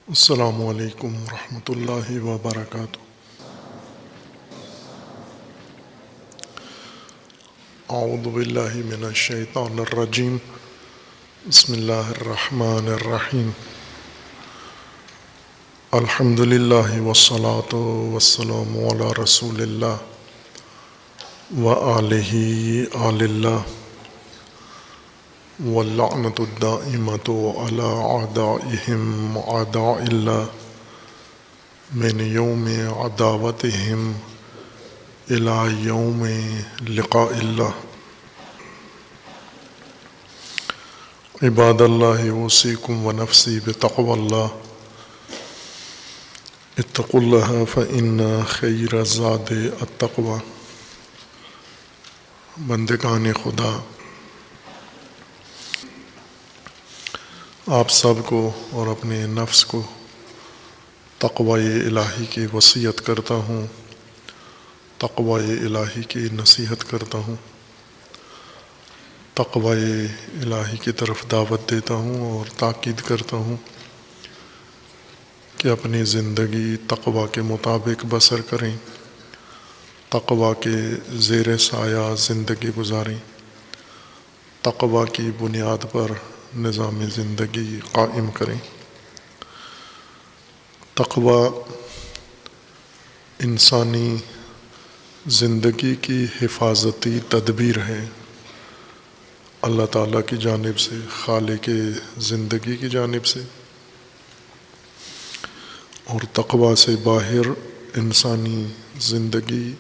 السلام علیکم ورحمۃ اللہ وبرکاتہ۔ اعوذ باللہ من الشیطان الرجیم، بسم اللہ الرحمن الرحیم۔ الحمد للہ والصلاة والسلام علی رسول اللہ وآلہ آل اللہ واللعنۃ الدائمۃ علی اعدائہم اعداء اللہ من یوم عداوتہم الی یوم لقاء اللہ۔ عباد اللہ اوصیکم ونفسی بتقوی اللہ، اتقوا اللہ فإن خیر الزاد التقوی۔ بندگان خدا، آپ سب کو اور اپنے نفس کو تقوی الہی کی وصیت کرتا ہوں، تقوی الہی کی نصیحت کرتا ہوں، تقوی الہی کی طرف دعوت دیتا ہوں اور تاکید کرتا ہوں کہ اپنی زندگی تقوی کے مطابق بسر کریں، تقوی کے زیر سایہ زندگی گزاریں، تقوی کی بنیاد پر نظام زندگی قائم کریں۔ تقوی انسانی زندگی کی حفاظتی تدبیر ہے، اللہ تعالیٰ کی جانب سے، خالق زندگی کی جانب سے، اور تقوی سے باہر انسانی زندگی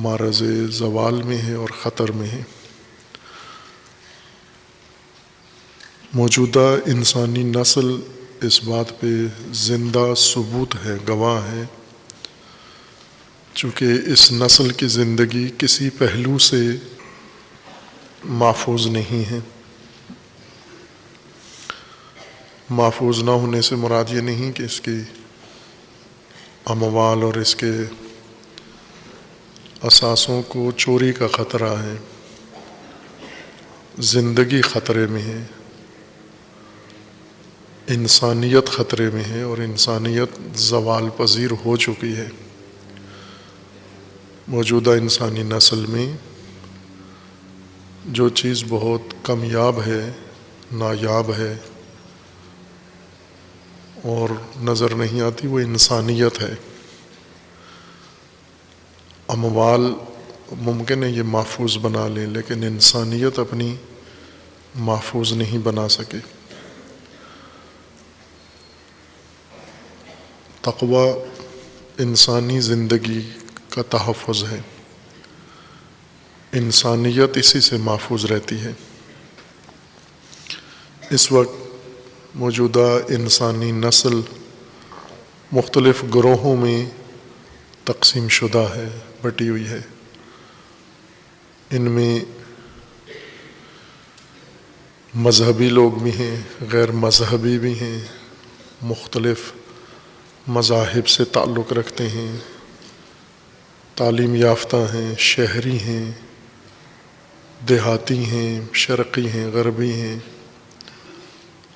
معرض زوال میں ہے اور خطر میں ہے۔ موجودہ انسانی نسل اس بات پہ زندہ ثبوت ہے، گواہ ہے، چونکہ اس نسل کی زندگی کسی پہلو سے محفوظ نہیں ہے۔ محفوظ نہ ہونے سے مراد یہ نہیں کہ اس کی اموال اور اس کے اثاثوں کو چوری کا خطرہ ہے، زندگی خطرے میں ہے، انسانیت خطرے میں ہے، اور انسانیت زوال پذیر ہو چکی ہے۔ موجودہ انسانی نسل میں جو چیز بہت کمیاب ہے، نایاب ہے اور نظر نہیں آتی، وہ انسانیت ہے۔ اموال ممکن ہے یہ محفوظ بنا لیں، لیکن انسانیت اپنی محفوظ نہیں بنا سکے۔ تقوی انسانی زندگی کا تحفظ ہے، انسانیت اسی سے محفوظ رہتی ہے۔ اس وقت موجودہ انسانی نسل مختلف گروہوں میں تقسیم شدہ ہے، بٹی ہوئی ہے۔ ان میں مذہبی لوگ بھی ہیں، غیر مذہبی بھی ہیں، مختلف مذاہب سے تعلق رکھتے ہیں، تعلیم یافتہ ہیں، شہری ہیں، دیہاتی ہیں، شرقی ہیں، غربی ہیں،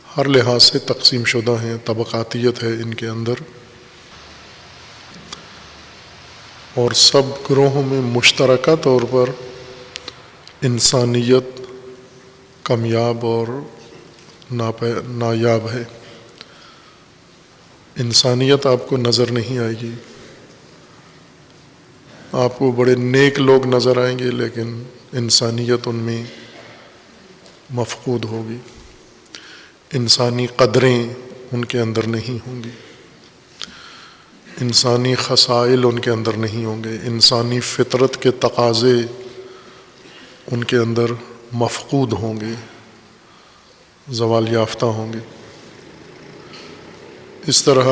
ہر لحاظ سے تقسیم شدہ ہیں، طبقاتیت ہے ان کے اندر، اور سب گروہوں میں مشترکہ طور پر انسانیت کامیاب اور نایاب ہے۔ انسانیت آپ کو نظر نہیں آئے گی، آپ کو بڑے نیک لوگ نظر آئیں گے، لیکن انسانیت ان میں مفقود ہوگی، انسانی قدریں ان کے اندر نہیں ہوں گی، انسانی خصائل ان کے اندر نہیں ہوں گے، انسانی فطرت کے تقاضے ان کے اندر مفقود ہوں گے، زوال یافتہ ہوں گے۔ اس طرح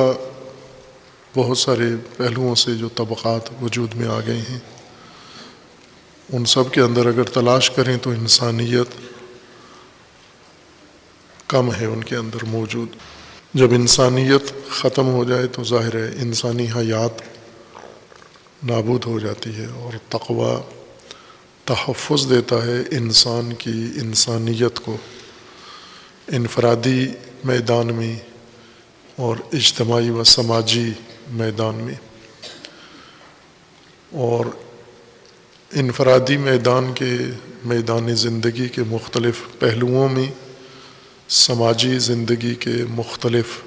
بہت سارے پہلوؤں سے جو طبقات وجود میں آ گئے ہیں، ان سب کے اندر اگر تلاش کریں تو انسانیت کم ہے ان کے اندر موجود۔ جب انسانیت ختم ہو جائے تو ظاہر ہے انسانی حیات نابود ہو جاتی ہے، اور تقوی تحفظ دیتا ہے انسان کی انسانیت کو، انفرادی میدان میں اور اجتماعی و سماجی میدان میں، اور انفرادی میدان زندگی کے مختلف پہلوؤں میں، سماجی زندگی کے مختلف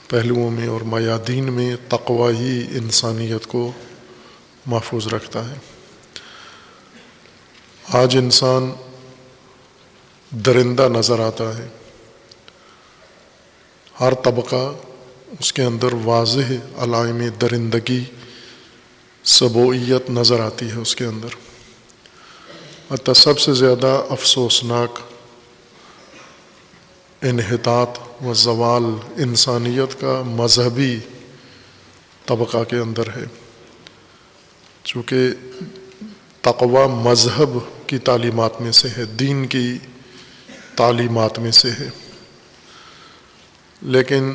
پہلوؤں میں اور میادین میں تقوی ہی انسانیت کو محفوظ رکھتا ہے۔ آج انسان درندہ نظر آتا ہے، ہر طبقہ اس کے اندر واضح علائم درندگی، سبوعیت نظر آتی ہے اس کے اندر۔ حتیٰ سب سے زیادہ افسوسناک انحطاط و زوال انسانیت کا مذہبی طبقہ کے اندر ہے، چونکہ تقوی مذہب کی تعلیمات میں سے ہے، دین کی تعلیمات میں سے ہے، لیکن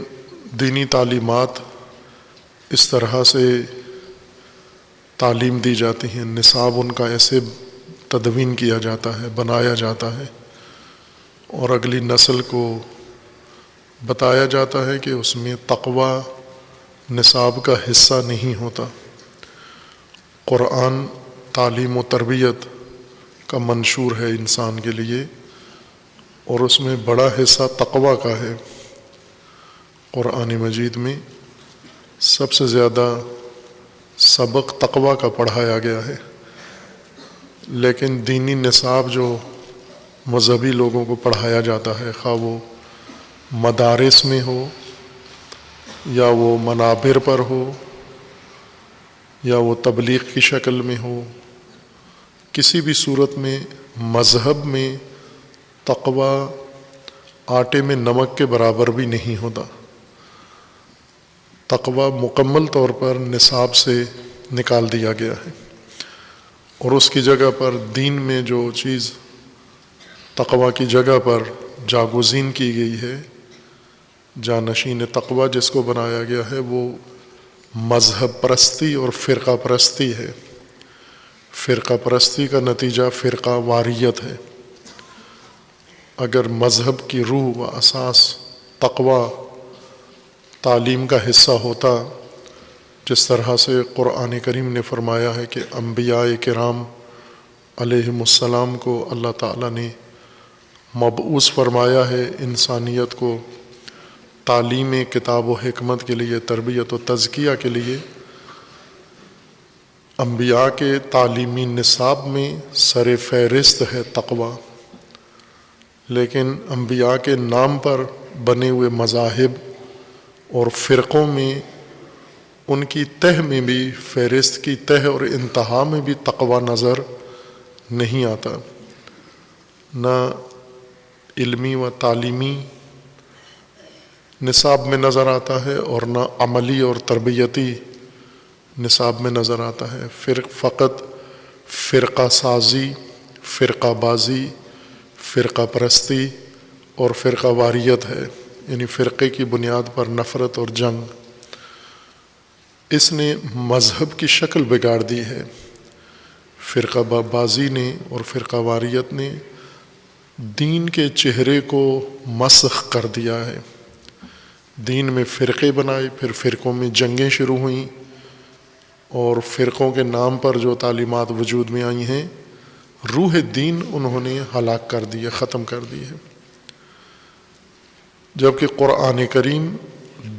دینی تعلیمات اس طرح سے تعلیم دی جاتی ہیں، نصاب ان کا ایسے تدوین کیا جاتا ہے، بنایا جاتا ہے، اور اگلی نسل کو بتایا جاتا ہے کہ اس میں تقوی نصاب کا حصہ نہیں ہوتا۔ قرآن تعلیم و تربیت کا منشور ہے انسان کے لیے، اور اس میں بڑا حصہ تقوی کا ہے۔ قرآن مجید میں سب سے زیادہ سبق تقوی کا پڑھایا گیا ہے، لیکن دینی نصاب جو مذہبی لوگوں کو پڑھایا جاتا ہے، خواہ وہ مدارس میں ہو یا وہ منابر پر ہو یا وہ تبلیغ کی شکل میں ہو، کسی بھی صورت میں مذہب میں تقوی آٹے میں نمک کے برابر بھی نہیں ہوتا۔ تقوی مکمل طور پر نصاب سے نکال دیا گیا ہے، اور اس کی جگہ پر دین میں جو چیز تقوی کی جگہ پر جاگزین کی گئی ہے، جانشین تقوی جس کو بنایا گیا ہے، وہ مذہب پرستی اور فرقہ پرستی ہے۔ فرقہ پرستی کا نتیجہ فرقہ واریت ہے۔ اگر مذہب کی روح و اساس تقوی تعلیم کا حصہ ہوتا، جس طرح سے قرآن کریم نے فرمایا ہے کہ انبیاء کرام علیہم السلام کو اللہ تعالیٰ نے مبعوث فرمایا ہے انسانیت کو تعلیم کتاب و حکمت کے لیے، تربیت و تزکیہ کے لیے، انبیاء کے تعلیمی نصاب میں سر فہرست ہے تقوی، لیکن انبیاء کے نام پر بنے ہوئے مذاہب اور فرقوں میں ان کی تہ میں بھی، فہرست کی تہ اور انتہا میں بھی تقوی نظر نہیں آتا، نہ علمی و تعلیمی نصاب میں نظر آتا ہے اور نہ عملی اور تربیتی نصاب میں نظر آتا ہے۔ فقط فرقہ سازی، فرقہ بازی، فرقہ پرستی اور فرقہ واریت ہے، یعنی فرقے کی بنیاد پر نفرت اور جنگ۔ اس نے مذہب کی شکل بگاڑ دی ہے۔ فرقہ بازی نے اور فرقہ واریت نے دین کے چہرے کو مسخ کر دیا ہے۔ دین میں فرقے بنائے، پھر فرقوں میں جنگیں شروع ہوئیں، اور فرقوں کے نام پر جو تعلیمات وجود میں آئی ہیں، روح دین انہوں نے ہلاک کر دی ہے، ختم کر دی ہے۔ جبکہ قرآن کریم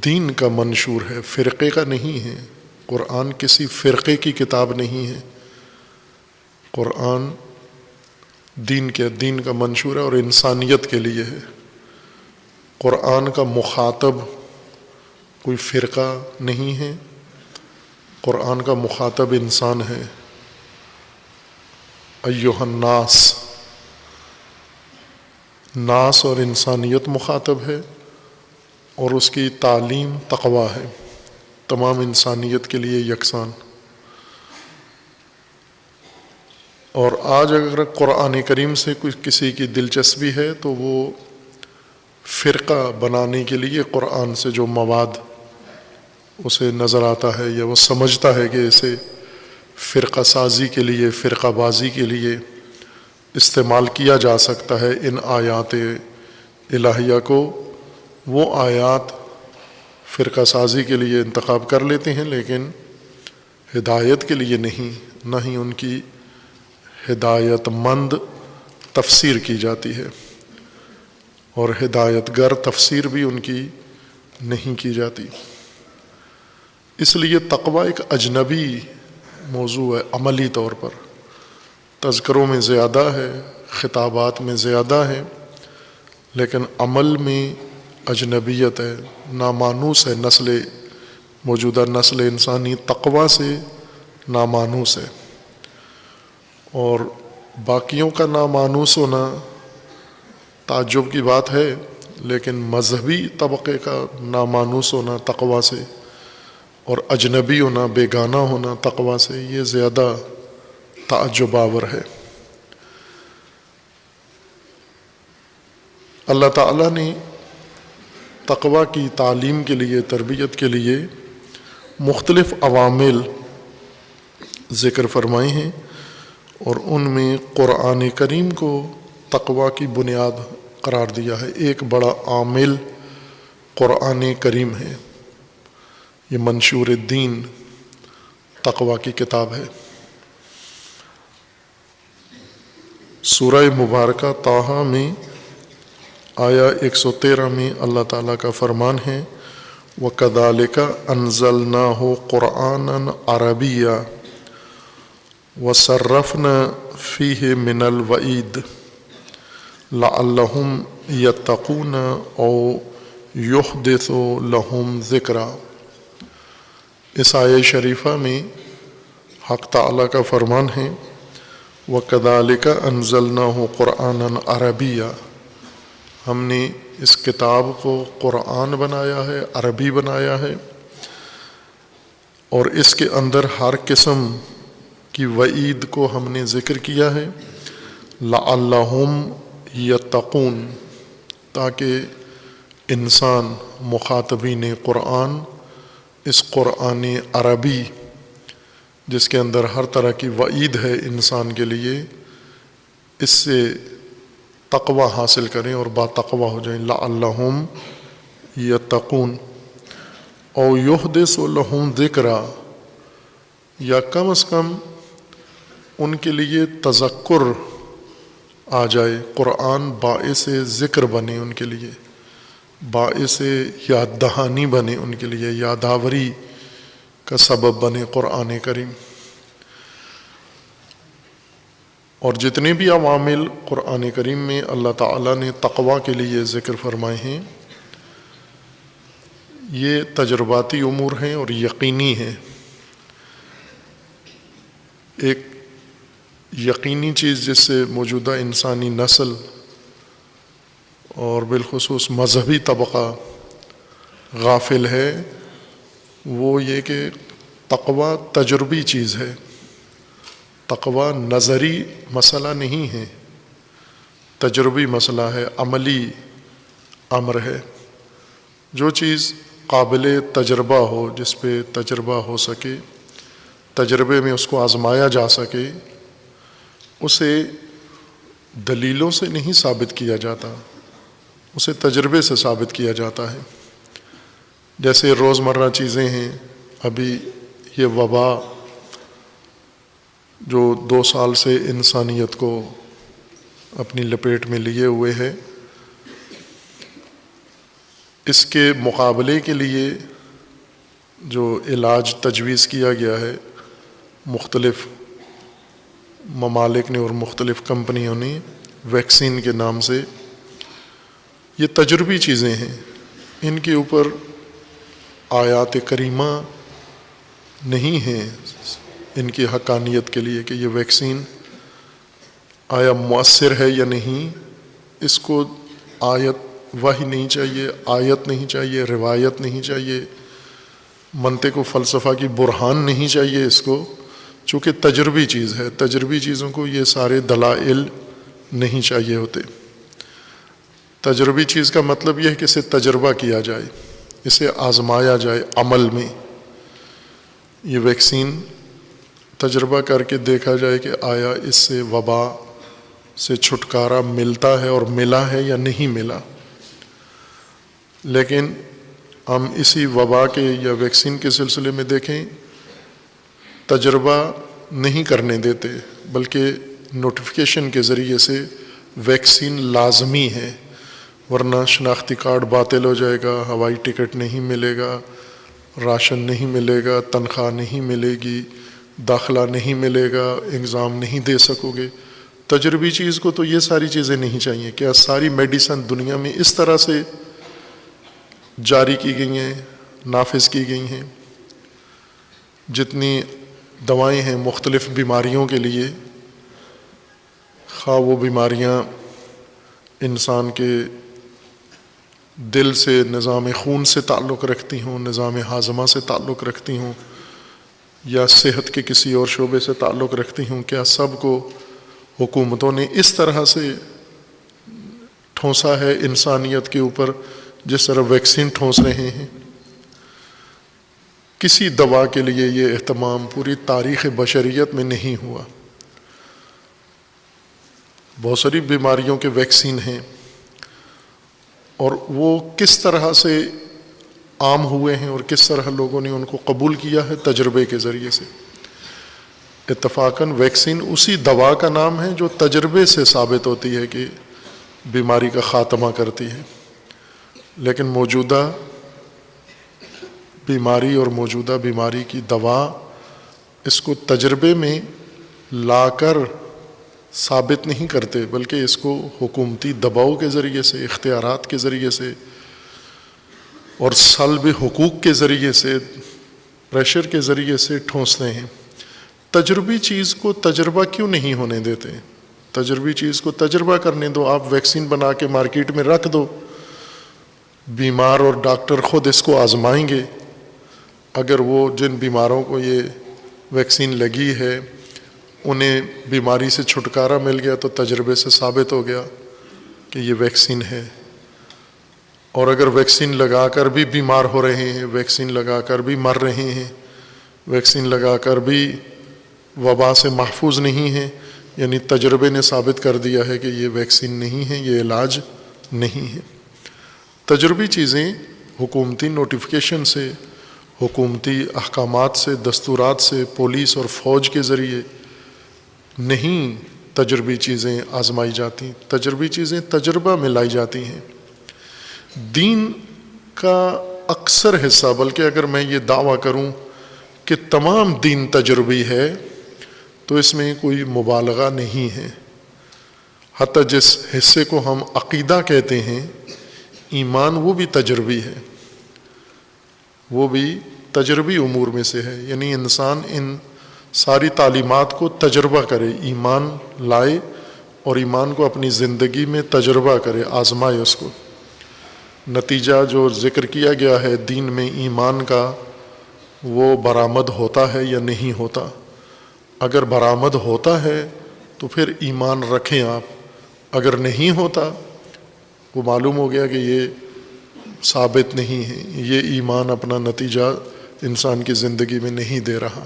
دین کا منشور ہے، فرقے کا نہیں ہے۔ قرآن کسی فرقے کی کتاب نہیں ہے، قرآن دین کا منشور ہے اور انسانیت کے لیے ہے۔ قرآن کا مخاطب کوئی فرقہ نہیں ہے، قرآن کا مخاطب انسان ہے۔ ایھا الناس، ناس اور انسانیت مخاطب ہے، اور اس کی تعلیم تقوی ہے، تمام انسانیت کے لیے یکساں۔ اور آج اگر قرآن کریم سے کسی کی دلچسپی ہے تو وہ فرقہ بنانے کے لیے قرآن سے جو مواد اسے نظر آتا ہے یا وہ سمجھتا ہے کہ اسے فرقہ سازی کے لیے، فرقہ بازی کے لیے استعمال کیا جا سکتا ہے، ان آیات الہیہ کو، وہ آیات فرقہ سازی کے لیے انتخاب کر لیتے ہیں، لیکن ہدایت کے لیے نہیں، نہ ہی ان کی ہدایت مند تفسیر کی جاتی ہے، اور ہدایت گر تفسیر بھی ان کی نہیں کی جاتی۔ اس لیے تقویٰ ایک اجنبی موضوع ہے، عملی طور پر تذکروں میں زیادہ ہے، خطابات میں زیادہ ہے، لیکن عمل میں اجنبیت ہے، نامانوس ہے۔ موجودہ نسل انسانی تقویٰ سے نامانوس ہے، اور باقیوں کا نامانوس ہونا تعجب کی بات ہے، لیکن مذہبی طبقے کا نامانوس ہونا تقویٰ سے اور اجنبی ہونا، بیگانہ ہونا تقویٰ سے، یہ زیادہ تعجب آور ہے۔ اللہ تعالیٰ نے تقویٰ کی تعلیم کے لیے، تربیت کے لیے مختلف عوامل ذکر فرمائے ہیں، اور ان میں قرآن کریم کو تقویٰ کی بنیاد قرار دیا ہے۔ ایک بڑا عامل قرآن کریم ہے، یہ منشور الدین تقویٰ کی کتاب ہے۔ سورہ مبارکہ طٰہٰ میں آیا 113 میں اللہ تعالیٰ کا فرمان ہے، وَكَذَلِكَ أَنزَلْنَاهُ قُرْآنًا عَرَبِيًّا وَصَرَّفْنَا فِيهِ مِنَ الْوَعِيدِ لَعَلَّهُمْ يَتَّقُونَ أَوْ يُحْدِثُ لَهُمْ ذِكْرًا۔ اس آیہ شریفہ میں حق تعالیٰ کا فرمان ہے، وَكَذَلِكَ أَنزَلْنَاهُ قُرْآنًا عَرَبِيًّا، ہم نے اس کتاب کو قرآن بنایا ہے، عربی بنایا ہے، اور اس کے اندر ہر قسم کی وعید کو ہم نے ذکر کیا ہے، لعلہم یتقون، تاکہ انسان مخاطبین قرآن اس قرآن عربی جس کے اندر ہر طرح کی وعید ہے انسان کے لیے، اس سے تقویٰ حاصل کریں اور باتقویٰ ہو جائیں۔ لعلہم یتقون او یحدث لہم ذکرا، یا کم از کم ان کے لیے تذکر آ جائے، قرآن باعث ذکر بنے ان کے لیے، باعث یاد دہانی بنے ان کے لیے، یادآوری کا سبب بنے قرآن کریم۔ اور جتنے بھی عوامل قرآن کریم میں اللہ تعالیٰ نے تقویٰ کے لیے ذکر فرمائے ہیں، یہ تجرباتی امور ہیں اور یقینی ہیں۔ ایک یقینی چیز جس سے موجودہ انسانی نسل اور بالخصوص مذہبی طبقہ غافل ہے، وہ یہ کہ تقویٰ تجربی چیز ہے، تقویٰ نظری مسئلہ نہیں ہے، تجربی مسئلہ ہے، عملی امر ہے۔ جو چیز قابل تجربہ ہو، جس پہ تجربہ ہو سکے، تجربے میں اس کو آزمایا جا سکے، اسے دلیلوں سے نہیں ثابت کیا جاتا، اسے تجربے سے ثابت کیا جاتا ہے۔ جیسے روزمرہ چیزیں ہیں، ابھی یہ وبا جو 2 سال سے انسانیت کو اپنی لپیٹ میں لیے ہوئے ہے، اس کے مقابلے کے لیے جو علاج تجویز کیا گیا ہے مختلف ممالک نے اور مختلف کمپنیوں نے ویکسین کے نام سے، یہ تجربی چیزیں ہیں، ان کے اوپر آیات کریمہ نہیں ہیں ان کی حقانیت کے لیے کہ یہ ویکسین آیا مؤثر ہے یا نہیں۔ اس کو آیت وحی نہیں چاہیے، آیت نہیں چاہیے، روایت نہیں چاہیے، منطق و فلسفہ کی برہان نہیں چاہیے اس کو، چونکہ تجربی چیز ہے۔ تجربی چیزوں کو یہ سارے دلائل نہیں چاہیے ہوتے۔ تجربی چیز کا مطلب یہ ہے کہ اسے تجربہ کیا جائے، اسے آزمایا جائے عمل میں۔ یہ ویکسین تجربہ کر کے دیکھا جائے کہ آیا اس سے وبا سے چھٹکارا ملتا ہے اور ملا ہے یا نہیں ملا۔ لیکن ہم اسی وبا کے یا ویکسین کے سلسلے میں دیکھیں، تجربہ نہیں کرنے دیتے، بلکہ نوٹیفیکیشن کے ذریعے سے ویکسین لازمی ہے، ورنہ شناختی کارڈ باطل ہو جائے گا، ہوائی ٹکٹ نہیں ملے گا، راشن نہیں ملے گا، تنخواہ نہیں ملے گی، داخلہ نہیں ملے گا، ایگزام نہیں دے سکو گے۔ تجربی چیز کو تو یہ ساری چیزیں نہیں چاہیے۔ کیا ساری میڈیسن دنیا میں اس طرح سے جاری کی گئی ہیں، نافذ کی گئی ہیں؟ جتنی دوائیں ہیں مختلف بیماریوں کے لیے، خواہ وہ بیماریاں انسان کے دل سے، نظام خون سے تعلق رکھتی ہوں، نظام ہاضمہ سے تعلق رکھتی ہوں، یا صحت کے کسی اور شعبے سے تعلق رکھتی ہوں، کیا سب کو حکومتوں نے اس طرح سے ٹھونسا ہے انسانیت کے اوپر جس طرح ویکسین ٹھونس رہے ہیں؟ کسی دوا کے لیے یہ اہتمام پوری تاریخ بشریت میں نہیں ہوا۔ بہت ساری بیماریوں کے ویکسین ہیں، اور وہ کس طرح سے عام ہوئے ہیں اور کس طرح لوگوں نے ان کو قبول کیا ہے؟ تجربے کے ذریعے سے۔ اتفاقاً ویکسین اسی دوا کا نام ہے جو تجربے سے ثابت ہوتی ہے کہ بیماری کا خاتمہ کرتی ہے، لیکن موجودہ بیماری اور موجودہ بیماری کی دوا اس کو تجربے میں لا کر ثابت نہیں کرتے، بلکہ اس کو حکومتی دباؤ کے ذریعے سے، اختیارات کے ذریعے سے اور سلب حقوق کے ذریعے سے، پریشر کے ذریعے سے ٹھونستے ہیں۔ تجربی چیز کو تجربہ کیوں نہیں ہونے دیتے؟ تجربی چیز کو تجربہ کرنے دو۔ آپ ویکسین بنا کے مارکیٹ میں رکھ دو، بیمار اور ڈاکٹر خود اس کو آزمائیں گے۔ اگر وہ جن بیماروں کو یہ ویکسین لگی ہے انہیں بیماری سے چھٹکارا مل گیا تو تجربے سے ثابت ہو گیا کہ یہ ویکسین ہے۔ اور اگر ویکسین لگا کر بھی بیمار ہو رہے ہیں، ویکسین لگا کر بھی مر رہے ہیں، ویکسین لگا کر بھی وبا سے محفوظ نہیں ہیں، یعنی تجربے نے ثابت کر دیا ہے کہ یہ ویکسین نہیں ہے، یہ علاج نہیں ہے۔ تجربی چیزیں حکومتی نوٹیفیکیشن سے، حکومتی احکامات سے، دستورات سے، پولیس اور فوج کے ذریعے نہیں تجربی چیزیں آزمائی جاتی، تجربی چیزیں تجربہ میں لائی جاتی ہیں۔ دین کا اکثر حصہ، بلکہ اگر میں یہ دعویٰ کروں کہ تمام دین تجربی ہے تو اس میں کوئی مبالغہ نہیں ہے۔ حتیٰ جس حصے کو ہم عقیدہ کہتے ہیں، ایمان، وہ بھی تجربی ہے، وہ بھی تجربی امور میں سے ہے۔ یعنی انسان ان ساری تعلیمات کو تجربہ کرے، ایمان لائے اور ایمان کو اپنی زندگی میں تجربہ کرے، آزمائے اس کو۔ نتیجہ جو ذکر کیا گیا ہے دین میں ایمان کا، وہ برآمد ہوتا ہے یا نہیں ہوتا؟ اگر برآمد ہوتا ہے تو پھر ایمان رکھیں آپ، اگر نہیں ہوتا وہ معلوم ہو گیا کہ یہ ثابت نہیں ہے، یہ ایمان اپنا نتیجہ انسان کی زندگی میں نہیں دے رہا۔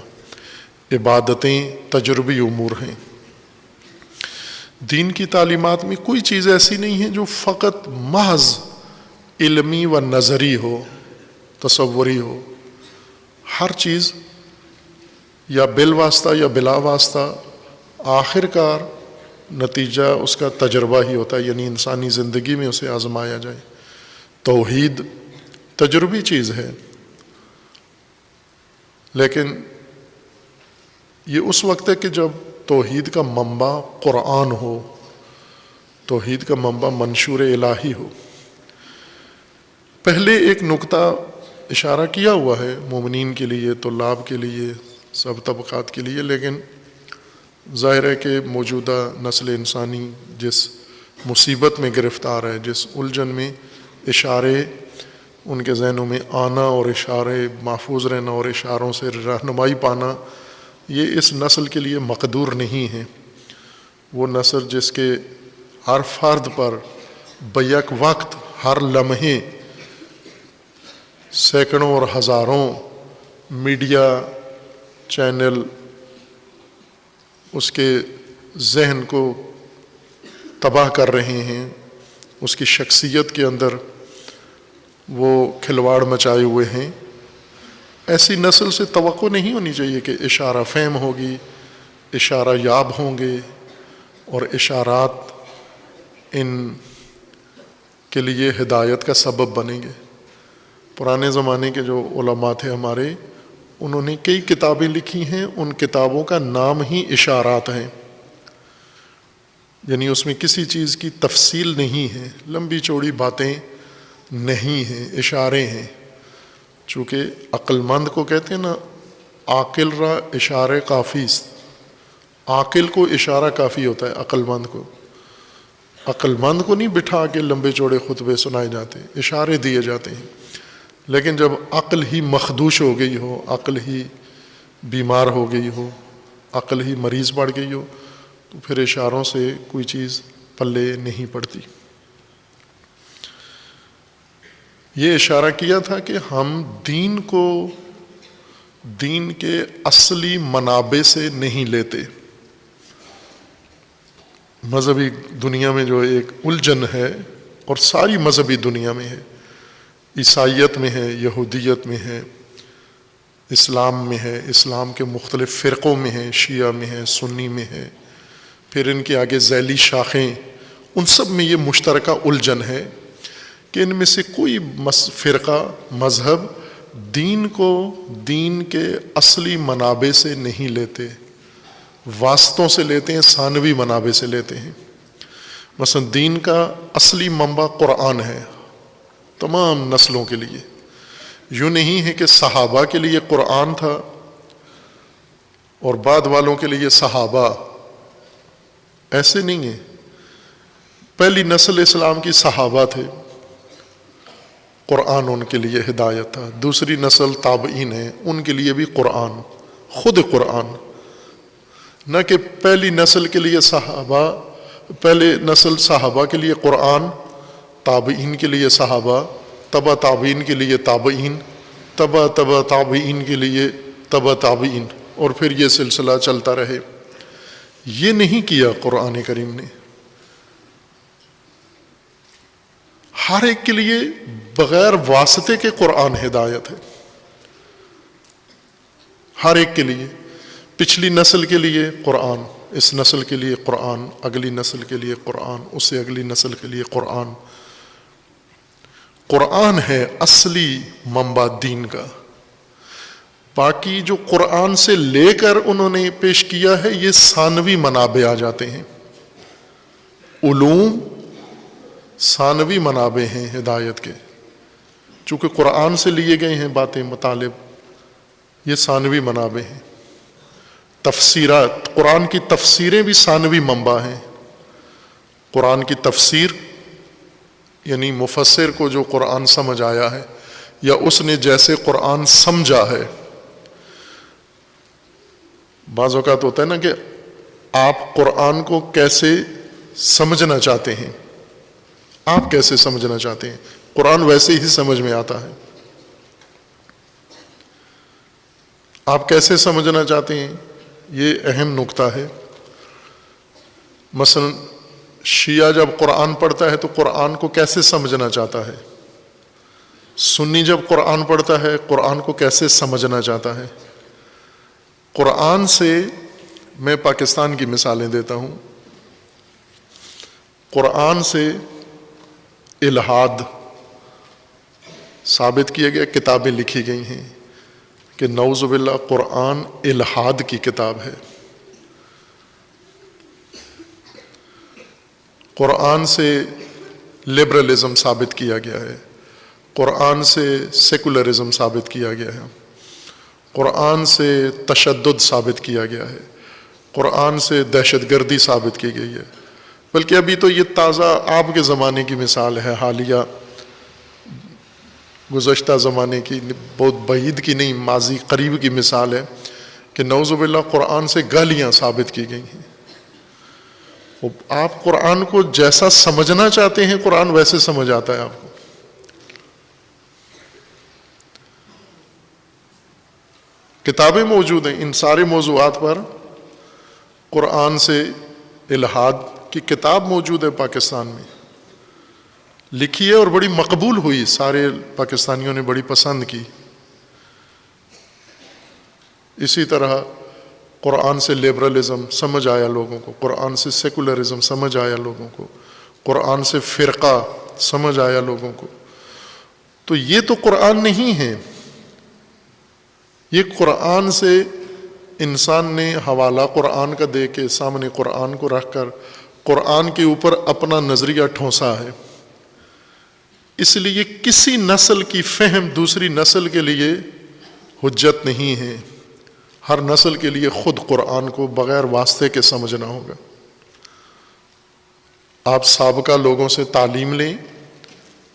عبادتیں تجربی امور ہیں۔ دین کی تعلیمات میں کوئی چیز ایسی نہیں ہے جو فقط محض علمی و نظری ہو، تصوری ہو۔ ہر چیز یا بالواسطہ یا بلا واسطہ آخر کار نتیجہ اس کا تجربہ ہی ہوتا ہے، یعنی انسانی زندگی میں اسے آزمایا جائے۔ توحید تجربی چیز ہے، لیکن یہ اس وقت ہے کہ جب توحید کا منبع قرآن ہو، توحید کا منبع منشور الہی ہو۔ پہلے ایک نقطہ اشارہ کیا ہوا ہے مومنین کے لیے، طلاب کے لیے، سب طبقات کے لیے، لیکن ظاہر ہے کہ موجودہ نسل انسانی جس مصیبت میں گرفتار ہے، جس الجھن میں، اشارے ان کے ذہنوں میں آنا اور اشارے محفوظ رہنا اور اشاروں سے رہنمائی پانا، یہ اس نسل کے لیے مقدور نہیں ہے۔ وہ نسل جس کے ہر فرد پر بیک وقت، ہر لمحے سینکڑوں اور ہزاروں میڈیا چینل اس کے ذہن کو تباہ کر رہے ہیں، اس کی شخصیت کے اندر وہ کھلواڑ مچائے ہوئے ہیں. ایسی نسل سے توقع نہیں ہونی چاہیے کہ اشارہ فہم ہوگی، اشارہ یاب ہوں گے اور اشارات ان کے لیے ہدایت کا سبب بنیں گے. پرانے زمانے کے جو علماء تھے ہمارے، انہوں نے کئی کتابیں لکھی ہیں، ان کتابوں کا نام ہی اشارات ہیں، یعنی اس میں کسی چیز کی تفصیل نہیں ہے، لمبی چوڑی باتیں نہیں ہیں، اشارے ہیں. چونکہ عقل مند کو کہتے ہیں نا، عاقل را اشارے کافی، عاقل کو اشارہ کافی ہوتا ہے، عقل مند کو. عقل مند کو نہیں بٹھا کے لمبے چوڑے خطبے سنائے جاتے، اشارے دیے جاتے ہیں. لیکن جب عقل ہی مخدوش ہو گئی ہو، عقل ہی بیمار ہو گئی ہو، عقل ہی مریض پڑ گئی ہو، تو پھر اشاروں سے کوئی چیز پلے نہیں پڑتی. یہ اشارہ کیا تھا کہ ہم دین کو دین کے اصلی منابع سے نہیں لیتے. مذہبی دنیا میں جو ایک الجھن ہے، اور ساری مذہبی دنیا میں ہے، عیسائیت میں ہے، یہودیت میں ہے، اسلام میں ہے، اسلام کے مختلف فرقوں میں ہے، شیعہ میں ہے، سنی میں ہے، پھر ان کے آگے ذیلی شاخیں، ان سب میں یہ مشترکہ الجھن ہے کہ ان میں سے کوئی فرقہ، مذہب دین کو دین کے اصلی منابع سے نہیں لیتے، واسطوں سے لیتے ہیں، ثانوی منابع سے لیتے ہیں. مثلا دین کا اصلی منبع قرآن ہے تمام نسلوں کے لیے. یوں نہیں ہے کہ صحابہ کے لیے قرآن تھا اور بعد والوں کے لیے صحابہ، ایسے نہیں ہے. پہلی نسل اسلام کی صحابہ تھے، قرآن ان کے لیے ہدایت تھا. دوسری نسل تابعین ہے، ان کے لیے بھی قرآن، خود قرآن. نہ کہ پہلی نسل کے لیے صحابہ، پہلے نسل صحابہ کے لیے قرآن، تابعین کے لیے صحابہ، تبع تابعین کے لیے تابعین، تبع تابعین کے لیے تبع تابعین، اور پھر یہ سلسلہ چلتا رہے. یہ نہیں کیا قرآن کریم نے. ہر ایک کے لیے بغیر واسطے کے قرآن ہدایت ہے، ہر ایک کے لیے. پچھلی نسل کے لیے قرآن، اس نسل کے لیے قرآن، اگلی نسل کے لیے قرآن، اس سے اگلی نسل کے لیے قرآن. قرآن ہے اصلی منبع دین کا. باقی جو قرآن سے لے کر انہوں نے پیش کیا ہے، یہ ثانوی منابع آ جاتے ہیں. علوم ثانوی منابع ہیں ہدایت کے، چونکہ قرآن سے لیے گئے ہیں باتیں، مطالب، یہ ثانوی منابع ہیں. تفسیرات، قرآن کی تفسیریں بھی ثانوی منبع ہیں. قرآن کی تفسیر یعنی مفسر کو جو قرآن سمجھ آیا ہے، یا اس نے جیسے قرآن سمجھا ہے. بعض اوقات ہوتا ہے نا کہ آپ قرآن کو کیسے سمجھنا چاہتے ہیں، آپ کیسے سمجھنا چاہتے ہیں، قرآن ویسے ہی سمجھ میں آتا ہے. آپ کیسے سمجھنا چاہتے ہیں، یہ اہم نکتہ ہے. مثلا شیعہ جب قرآن پڑھتا ہے تو قرآن کو کیسے سمجھنا چاہتا ہے، سنی جب قرآن پڑھتا ہے قرآن کو کیسے سمجھنا چاہتا ہے. قرآن سے میں پاکستان کی مثالیں دیتا ہوں. قرآن سے الحاد ثابت کیا گیا، کتابیں لکھی گئی ہیں کہ نعوذ باللہ قرآن الحاد کی کتاب ہے. قرآن سے لبرلزم ثابت کیا گیا ہے، قرآن سے سیکولرزم ثابت کیا گیا ہے، قرآن سے تشدد ثابت کیا گیا ہے، قرآن سے دہشت گردی ثابت کی گئی ہے. بلکہ ابھی تو یہ تازہ آپ کے زمانے کی مثال ہے، حالیہ گزشتہ زمانے کی، بہت بعید کی نہیں، ماضی قریب کی مثال ہے کہ نعوذ باللہ قرآن سے گالیاں ثابت کی گئی ہیں. آپ قرآن کو جیسا سمجھنا چاہتے ہیں قرآن ویسے سمجھ آتا ہے آپ کو. کتابیں موجود ہیں ان سارے موضوعات پر. قرآن سے الحاد کی کتاب موجود ہے پاکستان میں، لکھی ہے اور بڑی مقبول ہوئی، سارے پاکستانیوں نے بڑی پسند کی۔ اسی طرح قرآن سے لبرلزم سمجھ آیا لوگوں کو، قرآن سے سیکولرزم سمجھ آیا لوگوں کو، قرآن سے فرقہ سمجھ آیا لوگوں کو۔ تو یہ تو قرآن نہیں ہے، یہ قرآن سے انسان نے حوالہ قرآن کا دے کے سامنے قرآن کو رکھ کر قرآن کے اوپر اپنا نظریہ ٹھونسا ہے۔ اس لیے کسی نسل کی فہم دوسری نسل کے لیے حجت نہیں ہے، ہر نسل کے لیے خود قرآن کو بغیر واسطے کے سمجھنا ہوگا۔ آپ سابقہ لوگوں سے تعلیم لیں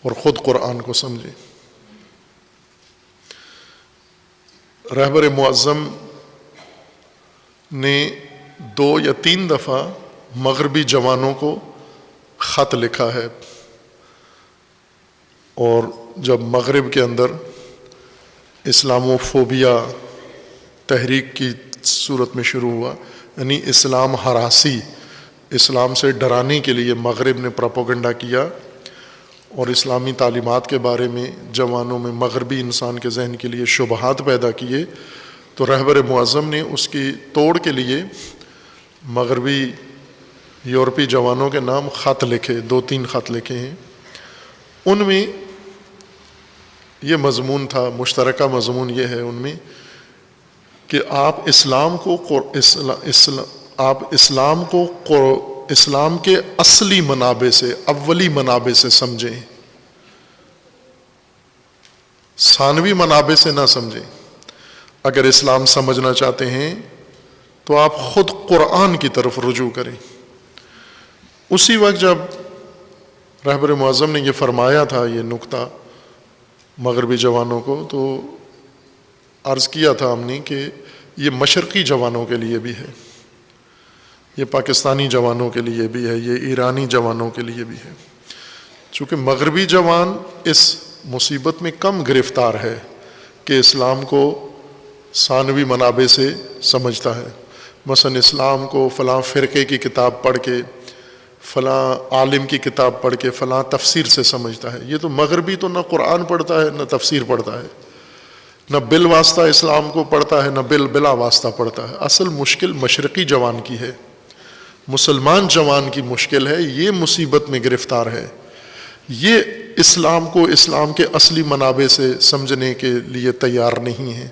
اور خود قرآن کو سمجھیں۔ رہبر معظم نے 2 یا 3 دفعہ مغربی جوانوں کو خط لکھا ہے، اور جب مغرب کے اندر اسلاموفوبیا تحریک کی صورت میں شروع ہوا، یعنی اسلام ہراسی، اسلام سے ڈرانے کے لیے مغرب نے پروپیگنڈا کیا اور اسلامی تعلیمات کے بارے میں جوانوں میں مغربی انسان کے ذہن کے لیے شبہات پیدا کیے، تو رہبر معظم نے اس کی توڑ کے لیے مغربی یورپی جوانوں کے نام خط لکھے، 2-3 خط لکھے ہیں۔ ان میں یہ مضمون تھا، مشترکہ مضمون یہ ہے ان میں کہ آپ اسلام کو اسلام کے اصلی منابع سے، اولی منابع سے سمجھیں، ثانوی منابع سے نہ سمجھیں۔ اگر اسلام سمجھنا چاہتے ہیں تو آپ خود قرآن کی طرف رجوع کریں۔ اسی وقت جب رہبر معظم نے یہ فرمایا تھا، یہ نکتہ مغربی جوانوں کو، تو عرض کیا تھا ہم نے کہ یہ مشرقی جوانوں کے لیے بھی ہے، یہ پاکستانی جوانوں کے لیے بھی ہے، یہ ایرانی جوانوں کے لیے بھی ہے۔ چونکہ مغربی جوان اس مصیبت میں کم گرفتار ہے کہ اسلام کو ثانوی منابع سے سمجھتا ہے، مثلا اسلام کو فلاں فرقے کی کتاب پڑھ کے، فلاں عالم کی کتاب پڑھ کے، فلاں تفسیر سے سمجھتا ہے۔ یہ تو مغربی تو نہ قرآن پڑھتا ہے نہ تفسیر پڑھتا ہے، نہ بالواسطہ اسلام کو پڑھتا ہے نہ بلا واسطہ پڑھتا ہے۔ اصل مشکل مشرقی جوان کی ہے، مسلمان جوان کی مشکل ہے، یہ مصیبت میں گرفتار ہے، یہ اسلام کو اسلام کے اصلی منابع سے سمجھنے کے لیے تیار نہیں ہے،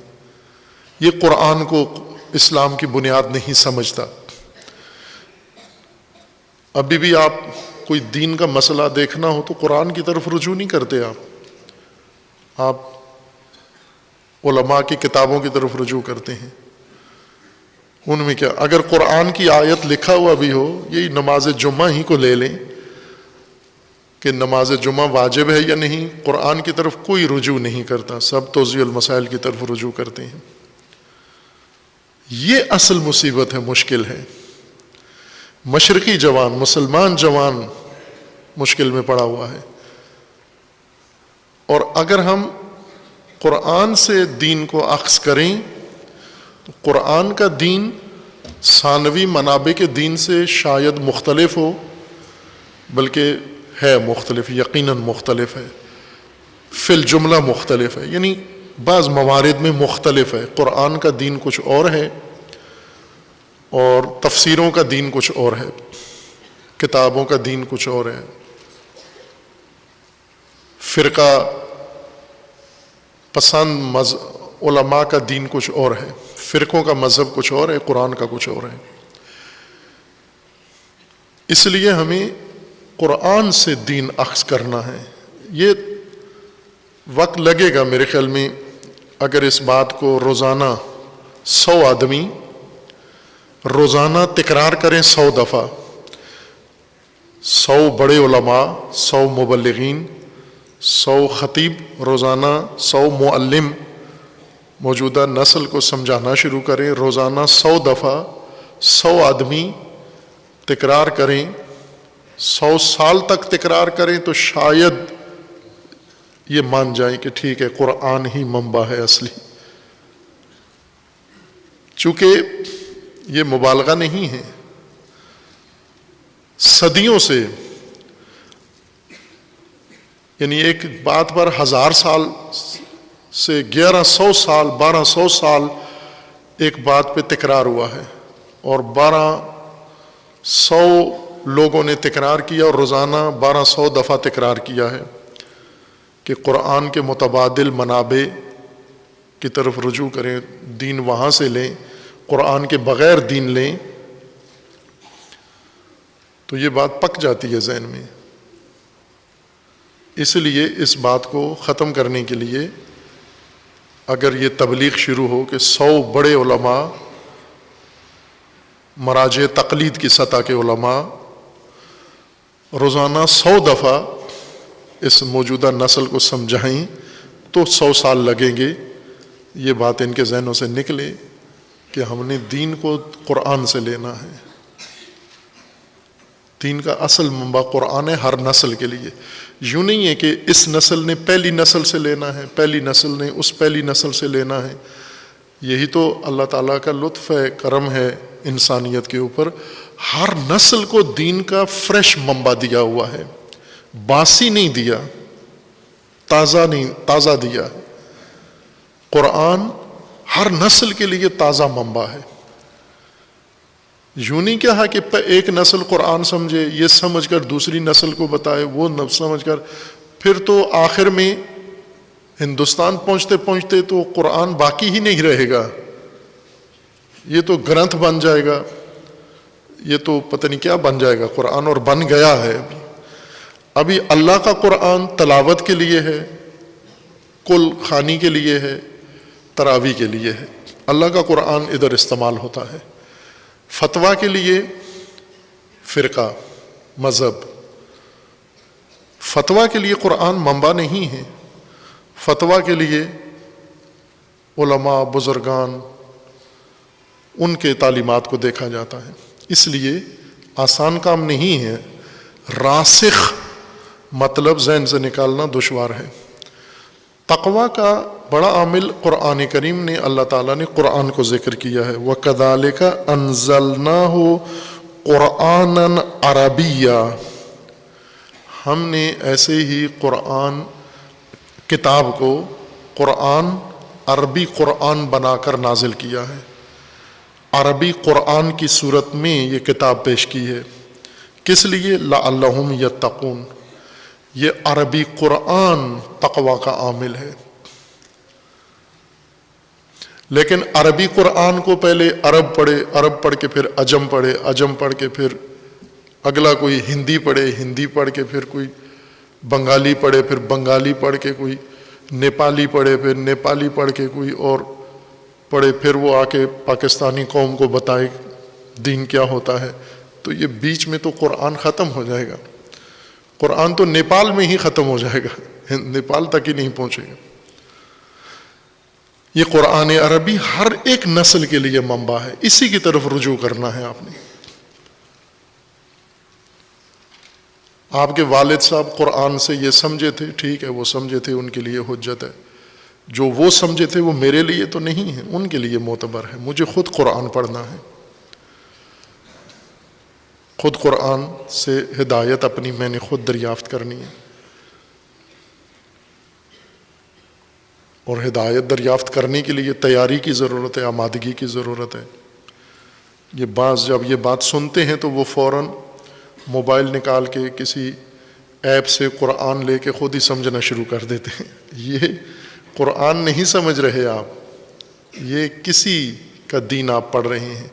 یہ قرآن کو اسلام کی بنیاد نہیں سمجھتا۔ ابھی بھی آپ کوئی دین کا مسئلہ دیکھنا ہو تو قرآن کی طرف رجوع نہیں کرتے، آپ علماء کی کتابوں کی طرف رجوع کرتے ہیں۔ ان میں کیا، اگر قرآن کی آیت لکھا ہوا بھی ہو، یہی نماز جمعہ ہی کو لے لیں کہ نماز جمعہ واجب ہے یا نہیں، قرآن کی طرف کوئی رجوع نہیں کرتا، سب توضیح المسائل کی طرف رجوع کرتے ہیں۔ یہ اصل مصیبت ہے، مشکل ہے۔ مشرقی جوان، مسلمان جوان مشکل میں پڑا ہوا ہے۔ اور اگر ہم قرآن سے دین کو اخذ کریں تو قرآن کا دین ثانوی منابع کے دین سے شاید مختلف ہو، بلکہ ہے مختلف، یقیناً مختلف ہے، فی الجملہ مختلف ہے، یعنی بعض موارد میں مختلف ہے۔ قرآن کا دین کچھ اور ہے اور تفسیروں کا دین کچھ اور ہے، کتابوں کا دین کچھ اور ہے، فرقہ پسند علماء کا دین کچھ اور ہے، فرقوں کا مذہب کچھ اور ہے، قرآن کا کچھ اور ہے۔ اس لیے ہمیں قرآن سے دین اخذ کرنا ہے۔ یہ وقت لگے گا میرے خیال میں، اگر اس بات کو روزانہ 100 آدمی روزانہ تکرار کریں 100 دفعہ، 100 بڑے علماء، 100 مبلغین، 100 خطیب، روزانہ 100 معلم موجودہ نسل کو سمجھانا شروع کریں، روزانہ 100 دفعہ 100 آدمی تکرار کریں، 100 سال تک تکرار کریں، تو شاید یہ مان جائیں کہ ٹھیک ہے، قرآن ہی منبع ہے اصلی۔ چونکہ یہ مبالغہ نہیں ہے، صدیوں سے یعنی ایک بات پر 1000 سال سے 1100 سال 1200 سال ایک بات پہ تکرار ہوا ہے، اور 1200 لوگوں نے تکرار کیا، اور روزانہ 1200 دفعہ تکرار کیا ہے کہ قرآن کے متبادل منابع کی طرف رجوع کریں، دین وہاں سے لیں، قرآن کے بغیر دین لیں، تو یہ بات پک جاتی ہے ذہن میں۔ اس لیے اس بات کو ختم کرنے کے لیے اگر یہ تبلیغ شروع ہو کہ 100 بڑے علماء، مراجع تقلید کی سطح کے علماء روزانہ 100 دفعہ اس موجودہ نسل کو سمجھائیں تو 100 سال لگیں گے، یہ بات ان کے ذہنوں سے نکلے کہ ہم نے دین کو قرآن سے لینا ہے۔ دین کا اصل منبع قرآن ہے ہر نسل کے لیے۔ یوں نہیں ہے کہ اس نسل نے پہلی نسل سے لینا ہے، پہلی نسل نے اس پہلی نسل سے لینا ہے۔ یہی تو اللہ تعالیٰ کا لطف ہے، کرم ہے انسانیت کے اوپر، ہر نسل کو دین کا فریش منبع دیا ہوا ہے، باسی نہیں دیا، تازہ دیا۔ قرآن ہر نسل کے لیے تازہ منبع ہے۔ یوں نہیں کہا کہ ایک نسل قرآن سمجھے، یہ سمجھ کر دوسری نسل کو بتائے، وہ سمجھ کر، پھر تو آخر میں ہندوستان پہنچتے پہنچتے تو قرآن باقی ہی نہیں رہے گا، یہ تو گرنتھ بن جائے گا، یہ تو پتہ نہیں کیا بن جائے گا قرآن، اور بن گیا ہے۔ ابھی اللہ کا قرآن تلاوت کے لیے ہے، کل خوانی کے لیے ہے، تراویح کے لیے ہے، اللہ کا قرآن ادھر استعمال ہوتا ہے۔ فتویٰ کے لیے فرقہ، مذہب، فتویٰ کے لیے قرآن منبع نہیں ہے، فتویٰ کے لیے علماء، بزرگان، ان کے تعلیمات کو دیکھا جاتا ہے۔ اس لیے آسان کام نہیں ہے، راسخ مطلب ذہن سے نکالنا دشوار ہے۔ تقویٰ کا بڑا عامل قرآن کریم نے، اللہ تعالیٰ نے قرآن کو ذکر کیا ہے، وَكَذَلِكَ أَنزَلْنَاهُ قُرْآنًا عَرَبِيًّا، ہم نے ایسے ہی قرآن کتاب کو قرآن عربی قرآن بنا کر نازل کیا ہے، عربی قرآن کی صورت میں یہ کتاب پیش کی ہے۔ کس لیے؟ لَعَلَّهُمْ يَتَّقُونَ، یہ عربی قرآن تقویٰ کا عامل ہے۔ لیکن عربی قرآن کو پہلے عرب پڑھے، عرب پڑھ کے پھر عجم پڑھے، عجم پڑھ کے پھر اگلا کوئی ہندی پڑھے، ہندی پڑھ کے پھر کوئی بنگالی پڑھے، پھر بنگالی پڑھ کے کوئی نیپالی پڑھے، پھر نیپالی پڑھ کے کوئی اور پڑھے، پھر وہ آ کے پاکستانی قوم کو بتائے دین کیا ہوتا ہے، تو یہ بیچ میں تو قرآن ختم ہو جائے گا۔ قرآن تو نیپال میں ہی ختم ہو جائے گا، نیپال تک ہی نہیں پہنچے گا۔ یہ قرآن عربی ہر ایک نسل کے لیے منبع ہے، اسی کی طرف رجوع کرنا ہے آپ نے۔ آپ کے والد صاحب قرآن سے یہ سمجھے تھے، ٹھیک ہے، وہ سمجھے تھے، ان کے لیے حجت ہے۔ جو وہ سمجھے تھے وہ میرے لیے تو نہیں ہے، ان کے لیے معتبر ہے۔ مجھے خود قرآن پڑھنا ہے، خود قرآن سے ہدایت اپنی میں نے خود دریافت کرنی ہے، اور ہدایت دریافت کرنے کے لیے تیاری کی ضرورت ہے، آمادگی کی ضرورت ہے۔ یہ بعض جب یہ بات سنتے ہیں تو وہ فوراً موبائل نکال کے کسی ایپ سے قرآن لے کے خود ہی سمجھنا شروع کر دیتے ہیں۔ یہ قرآن نہیں سمجھ رہے آپ، یہ کسی کا دین آپ پڑھ رہے ہیں۔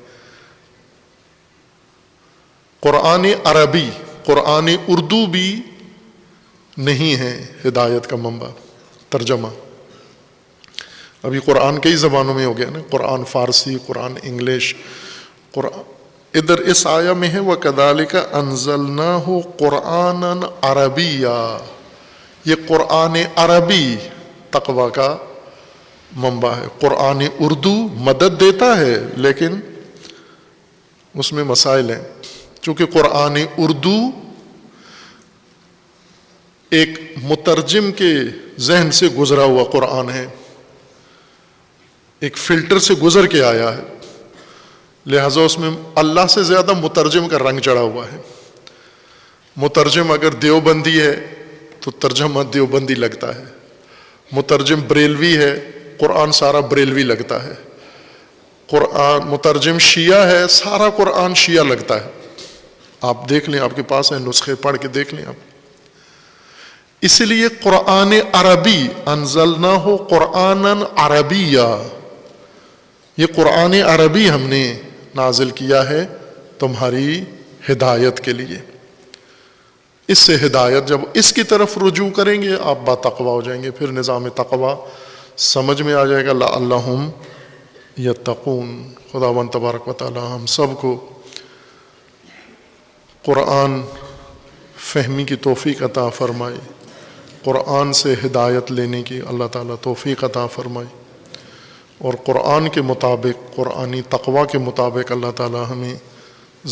قرآن عربی، قرآن اردو بھی نہیں ہے ہدایت کا منبع، ترجمہ۔ ابھی قرآن کئی زبانوں میں ہو گیا نا، قرآن فارسی، قرآن انگلش، قرآن ادھر اس آیہ میں ہے وَكَذَلِكَ أَنزَلْنَاهُ قُرْآنًا عَرَبِيًّا، یہ قرآن عربی تقویٰ کا منبع ہے۔ قرآن اردو مدد دیتا ہے لیکن اس میں مسائل ہیں، چونکہ قرآن اردو ایک مترجم کے ذہن سے گزرا ہوا قرآن ہے، ایک فلٹر سے گزر کے آیا ہے، لہٰذا اس میں اللہ سے زیادہ مترجم کا رنگ چڑھا ہوا ہے۔ مترجم اگر دیوبندی ہے تو ترجمہ دیوبندی لگتا ہے، مترجم بریلوی ہے قرآن سارا بریلوی لگتا ہے، قرآن مترجم شیعہ ہے سارا قرآن شیعہ لگتا ہے۔ آپ دیکھ لیں، آپ کے پاس ہیں نسخے، پڑھ کے دیکھ لیں آپ۔ اس لیے قرآن عربی انزلناہ قرآنا عربیہ، یہ قرآن عربی ہم نے نازل کیا ہے تمہاری ہدایت کے لیے۔ اس سے ہدایت، جب اس کی طرف رجوع کریں گے آپ با تقویٰ ہو جائیں گے، پھر نظام تقویٰ سمجھ میں آ جائے گا۔ لعلہم یتقون۔ خداوند تبارک و تعالی ہم سب کو قرآن فہمی کی توفیق عطا فرمائے، قرآن سے ہدایت لینے کی اللہ تعالیٰ توفیق عطا فرمائے، اور قرآن کے مطابق، قرآنی تقویٰ کے مطابق اللہ تعالیٰ ہمیں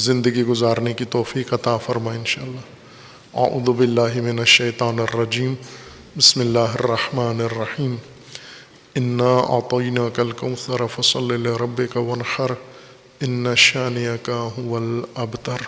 زندگی گزارنے کی توفیق عطا فرمائے انشاءاللہ۔ اعوذ باللہ من الشیطان الرجیم، بسم اللہ الرحمن الرحیم۔ انا اعطیناک الکوثر فصل لربک وانحر ان شانئک هو الابتر۔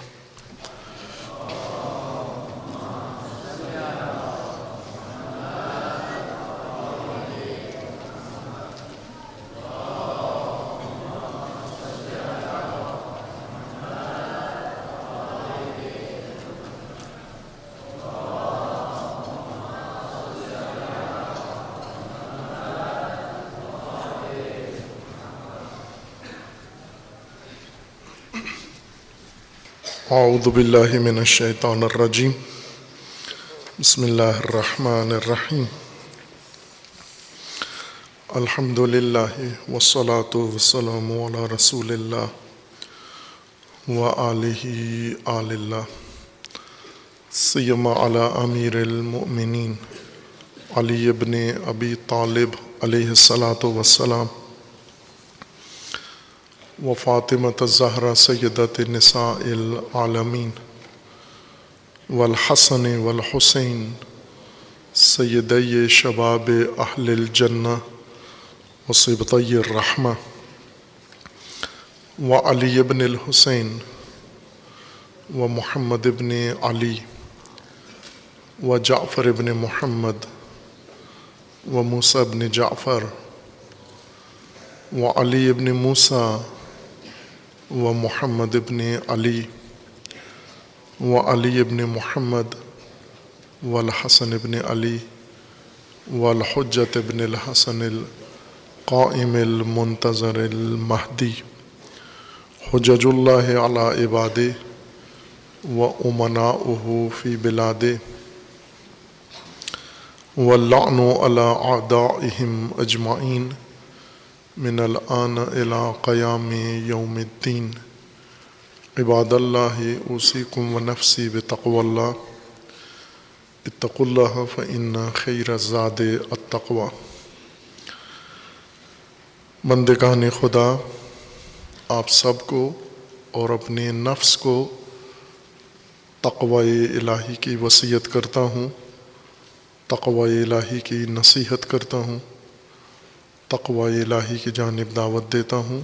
اعوذ باللہ من الشیطان الرجیم، بسم اللہ الرحمن الرحیم۔ الحمد للہ والصلاة والسلام علی رسول اللہ وآلہ آل اللہ، سیما علی امیر المؤمنین علی ابن ابی طالب علیہ الصلاة والسلام، وفاطمة الزہرا سیدۃ نساء العالمین، والحسن والحسین سیدی شباب اہل الجنہ وصبطی الرحمہ، وعلی ابن الحسین ومحمد ابن علی وجعفر ابن محمد وموسیٰ ابن جعفر وعلی ابن موسیٰ ومحمد ابن علی وعلی ابن محمد والحسن ابن علی والحجۃ ابن الحسن القائم المنتظر المہدی، حجج اللہ علی عبادہ وامناؤہ فی بلادہ، واللعن علی اعدائہم اجمعین من الآن الی قیام یوم الدین۔ عباد اللہ اوصیکم ونفسی بتقوی اللہ، اتقوا اللہ فإن خیر الزاد التقوی۔ بندگان خدا، آپ سب کو اور اپنے نفس کو تقوی الہی کی وصیت کرتا ہوں، تقوی الہی کی نصیحت کرتا ہوں، تقوی الہی کی جانب دعوت دیتا ہوں،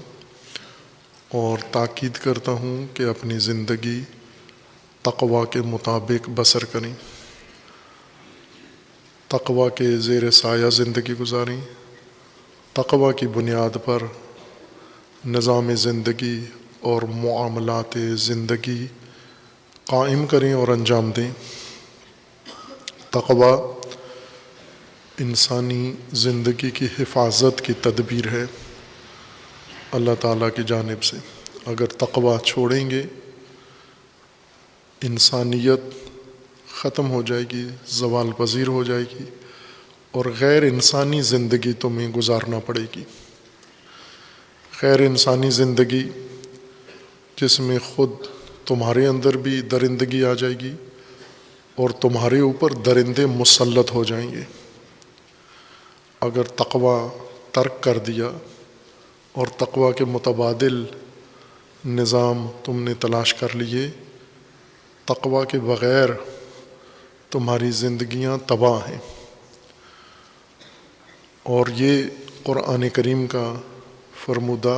اور تاکید کرتا ہوں کہ اپنی زندگی تقوی کے مطابق بسر کریں، تقوی کے زیر سایہ زندگی گزاریں، تقوی کی بنیاد پر نظام زندگی اور معاملات زندگی قائم کریں اور انجام دیں۔ تقوی انسانی زندگی کی حفاظت کی تدبیر ہے اللہ تعالیٰ کی جانب سے۔ اگر تقوی چھوڑیں گے انسانیت ختم ہو جائے گی، زوال پذیر ہو جائے گی، اور غیر انسانی زندگی تمہیں گزارنا پڑے گی۔ غیر انسانی زندگی جس میں خود تمہارے اندر بھی درندگی آ جائے گی اور تمہارے اوپر درندے مسلط ہو جائیں گے۔ اگر تقوی ترک کر دیا اور تقوی کے متبادل نظام تم نے تلاش کر لیے، تقوی کے بغیر تمہاری زندگیاں تباہ ہیں۔ اور یہ قرآن کریم کا فرمودہ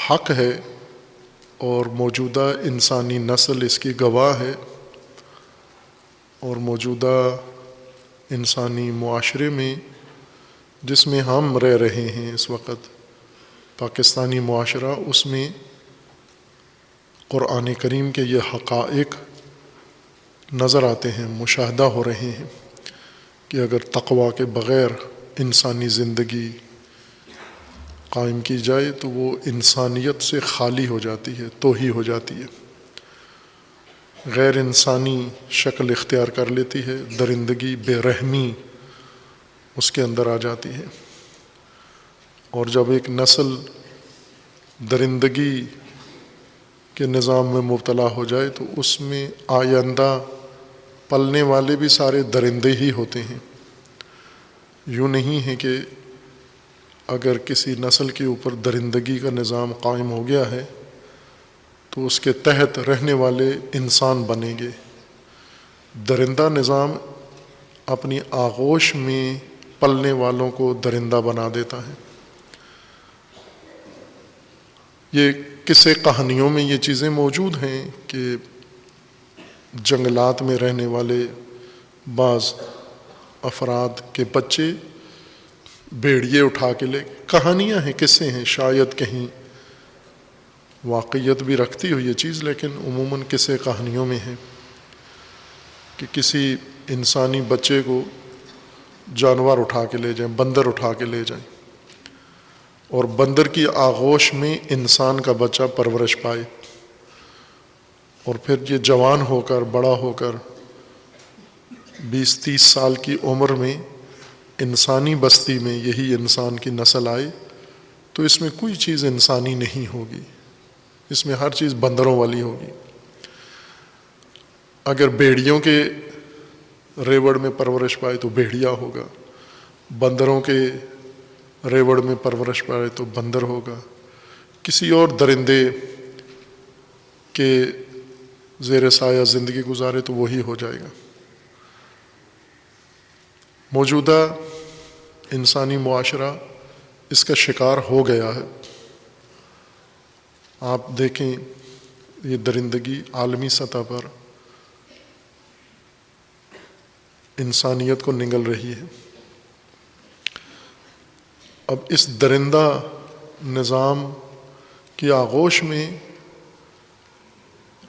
حق ہے، اور موجودہ انسانی نسل اس کی گواہ ہے، اور موجودہ انسانی معاشرے میں جس میں ہم رہ رہے ہیں اس وقت، پاکستانی معاشرہ، اس میں قرآن کریم کے یہ حقائق نظر آتے ہیں، مشاہدہ ہو رہے ہیں کہ اگر تقویٰ کے بغیر انسانی زندگی قائم کی جائے تو وہ انسانیت سے خالی ہو جاتی ہے، توہی ہو جاتی ہے، غیر انسانی شکل اختیار کر لیتی ہے، درندگی، بے رحمی اس کے اندر آ جاتی ہے۔ اور جب ایک نسل درندگی کے نظام میں مبتلا ہو جائے تو اس میں آئندہ پلنے والے بھی سارے درندے ہی ہوتے ہیں۔ یوں نہیں ہے کہ اگر کسی نسل کے اوپر درندگی کا نظام قائم ہو گیا ہے تو اس کے تحت رہنے والے انسان بنیں گے۔ درندہ نظام اپنی آغوش میں پلنے والوں کو درندہ بنا دیتا ہے۔ یہ قصے کہانیوں میں یہ چیزیں موجود ہیں کہ جنگلات میں رہنے والے بعض افراد کے بچے بھیڑیے اٹھا کے لے، کہانیاں ہیں، قصے ہیں، شاید کہیں واقعیت بھی رکھتی ہو یہ چیز، لیکن عموماً قصے کہانیوں میں ہے کہ کسی انسانی بچے کو جانور اٹھا کے لے جائیں، بندر اٹھا کے لے جائیں اور بندر کی آغوش میں انسان کا بچہ پرورش پائے، اور پھر یہ جوان ہو کر، بڑا ہو کر 20-30 سال کی عمر میں انسانی بستی میں یہی انسان کی نسل آئے تو اس میں کوئی چیز انسانی نہیں ہوگی، اس میں ہر چیز بندروں والی ہوگی۔ اگر بھیڑیوں کے ریوڑ میں پرورش پائے تو بھیڑیا ہوگا، بندروں کے ریوڑ میں پرورش پائے تو بندر ہوگا، کسی اور درندے کے زیر سایہ زندگی گزارے تو وہی ہو جائے گا۔ موجودہ انسانی معاشرہ اس کا شکار ہو گیا ہے۔ آپ دیکھیں یہ درندگی عالمی سطح پر انسانیت کو نگل رہی ہے۔ اب اس درندہ نظام کی آغوش میں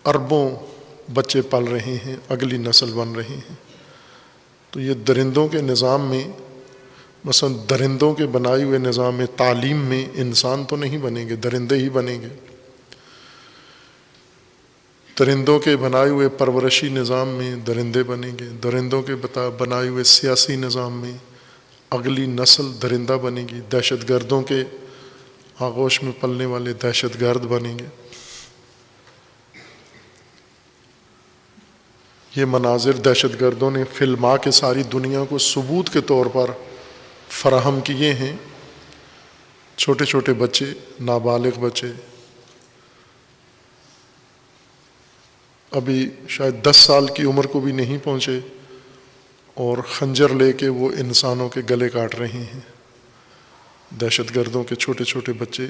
اربوں بچے پل رہے ہیں، اگلی نسل بن رہی ہیں۔ تو یہ درندوں کے نظام میں، مثلا درندوں کے بنائے ہوئے نظام میں تعلیم میں انسان تو نہیں بنیں گے، درندے ہی بنیں گے۔ درندوں کے بنائے ہوئے پرورشی نظام میں درندے بنیں گے، درندوں کے بنائے ہوئے سیاسی نظام میں اگلی نسل درندہ بنے گی، دہشت گردوں کے آغوش میں پلنے والے دہشت گرد بنیں گے۔ یہ مناظر دہشت گردوں نے فلما کے ساری دنیا کو ثبوت کے طور پر فراہم کیے ہیں۔ چھوٹے چھوٹے بچے، نابالغ بچے، ابھی شاید 10 سال کی عمر کو بھی نہیں پہنچے، اور خنجر لے کے وہ انسانوں کے گلے کاٹ رہے ہیں۔ دہشت گردوں کے چھوٹے چھوٹے بچے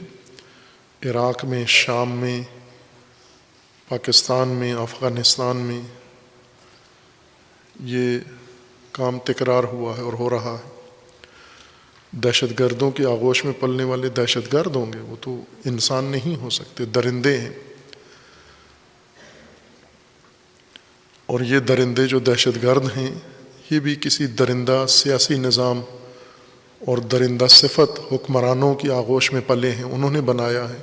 عراق میں، شام میں، پاکستان میں، افغانستان میں یہ کام تکرار ہوا ہے اور ہو رہا ہے۔ دہشت گردوں کی آغوش میں پلنے والے دہشت گرد ہوں گے، وہ تو انسان نہیں ہو سکتے، درندے ہیں۔ اور یہ درندے جو دہشت گرد ہیں یہ بھی کسی درندہ سیاسی نظام اور درندہ صفت حکمرانوں کی آغوش میں پلے ہیں، انہوں نے بنایا ہے،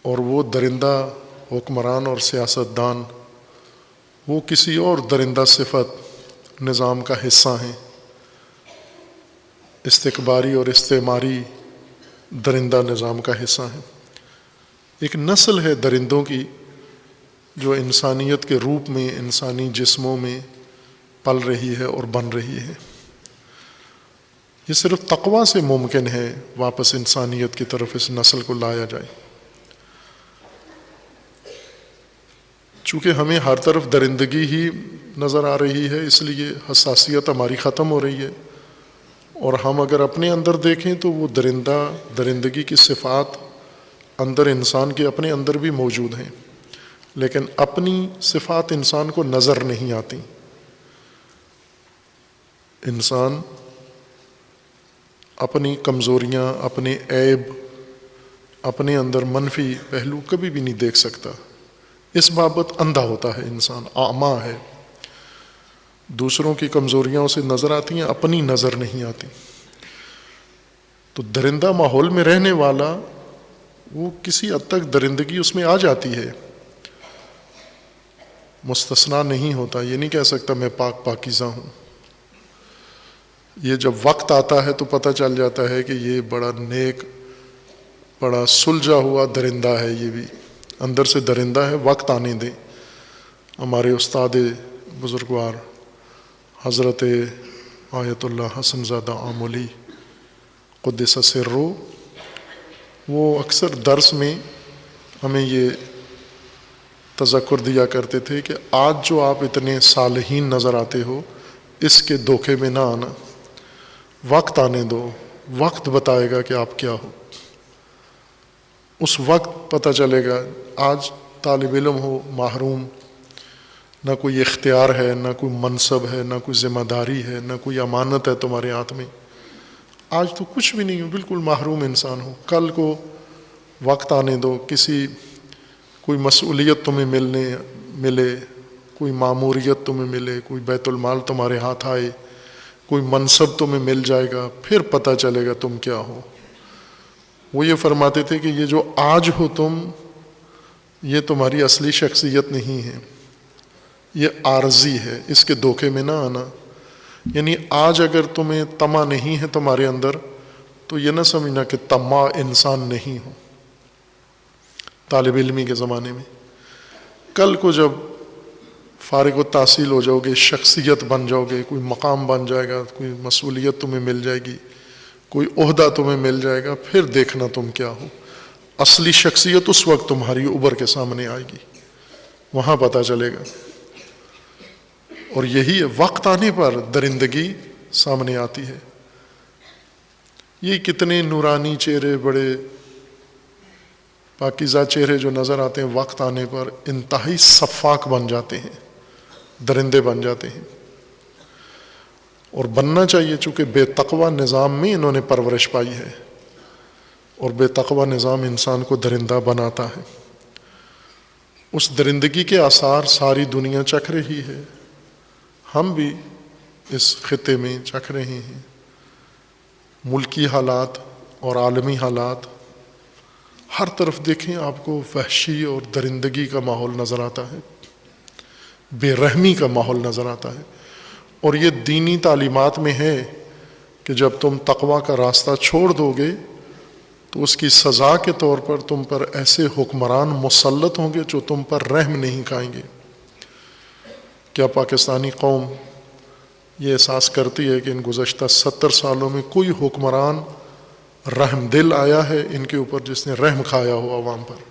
اور وہ درندہ حکمران اور سیاست دان وہ کسی اور درندہ صفت نظام کا حصہ ہیں، استکباری اور استعماری درندہ نظام کا حصہ ہیں۔ ایک نسل ہے درندوں کی جو انسانیت کے روپ میں انسانی جسموں میں پل رہی ہے اور بن رہی ہے۔ یہ صرف تقویٰ سے ممکن ہے واپس انسانیت کی طرف اس نسل کو لایا جائے۔ چونکہ ہمیں ہر طرف درندگی ہی نظر آ رہی ہے، اس لیے حساسیت ہماری ختم ہو رہی ہے، اور ہم اگر اپنے اندر دیکھیں تو وہ درندگی کی صفات اندر انسان کے اپنے اندر بھی موجود ہیں، لیکن اپنی صفات انسان کو نظر نہیں آتی۔ انسان اپنی کمزوریاں، اپنے عیب، اپنے اندر منفی پہلو کبھی بھی نہیں دیکھ سکتا. اس بابت اندھا ہوتا ہے انسان، اعمیٰ ہے. دوسروں کی کمزوریاں اسے نظر آتی ہیں، اپنی نظر نہیں آتی. تو درندہ ماحول میں رہنے والا وہ کسی حد تک درندگی اس میں آ جاتی ہے، مستثنا نہیں ہوتا. یہ نہیں کہہ سکتا میں پاک پاکیزہ ہوں. یہ جب وقت آتا ہے تو پتہ چل جاتا ہے کہ یہ بڑا نیک، بڑا سلجھا ہوا درندہ ہے. یہ بھی اندر سے درندہ ہے، وقت آنے دیں. ہمارے استاد بزرگوار حضرت آیت اللہ حسن زادہ آمولی قدس سرو، وہ اکثر درس میں ہمیں یہ تذکر دیا کرتے تھے کہ آج جو آپ اتنے صالحین نظر آتے ہو، اس کے دھوکے میں نہ آنا. وقت آنے دو، وقت بتائے گا کہ آپ کیا ہو. اس وقت پتہ چلے گا. آج طالب علم ہو محروم، نہ کوئی اختیار ہے، نہ کوئی منصب ہے، نہ کوئی ذمہ داری ہے، نہ کوئی امانت ہے تمہارے ہاتھ میں. آج تو کچھ بھی نہیں ہو، بالکل محروم انسان ہو. کل کو وقت آنے دو، کوئی مسئولیت تمہیں ملے، کوئی ماموریت تمہیں ملے، کوئی بیت المال تمہارے ہاتھ آئے، کوئی منصب تمہیں مل جائے گا، پھر پتہ چلے گا تم کیا ہو. وہ یہ فرماتے تھے کہ یہ جو آج ہو تم، یہ تمہاری اصلی شخصیت نہیں ہے، یہ عارضی ہے. اس کے دھوکے میں نہ آنا. یعنی آج اگر تمہیں طمع نہیں ہے تمہارے اندر، تو یہ نہ سمجھنا کہ طماع انسان نہیں ہو. طالب علمی کے زمانے میں کل کو جب فارغ التحصیل ہو جاؤ گے، شخصیت بن جاؤ گے، کوئی مقام بن جائے گا، کوئی مسئولیت تمہیں مل جائے گی، کوئی عہدہ تمہیں مل جائے گا، پھر دیکھنا تم کیا ہو. اصلی شخصیت اس وقت تمہاری ابھر کے سامنے آئے گی، وہاں پتہ چلے گا. اور یہی وقت آنے پر درندگی سامنے آتی ہے. یہ کتنے نورانی چہرے، بڑے پاکیزہ چہرے جو نظر آتے ہیں، وقت آنے پر انتہائی سفاک بن جاتے ہیں، درندے بن جاتے ہیں. اور بننا چاہیے، چونکہ بے تقوی نظام میں انہوں نے پرورش پائی ہے، اور بے تقوی نظام انسان کو درندہ بناتا ہے. اس درندگی کے آثار ساری دنیا چکھ رہی ہے، ہم بھی اس خطے میں چکھ رہے ہیں. ملکی حالات اور عالمی حالات، ہر طرف دیکھیں آپ کو وحشی اور درندگی کا ماحول نظر آتا ہے، بے رحمی کا ماحول نظر آتا ہے. اور یہ دینی تعلیمات میں ہے کہ جب تم تقوی کا راستہ چھوڑ دو گے تو اس کی سزا کے طور پر تم پر ایسے حکمران مسلط ہوں گے جو تم پر رحم نہیں کھائیں گے. کیا پاکستانی قوم یہ احساس کرتی ہے کہ ان گزشتہ 70 سالوں میں کوئی حکمران رحم دل آیا ہے ان کے اوپر جس نے رحم کھایا ہو عوام پر؟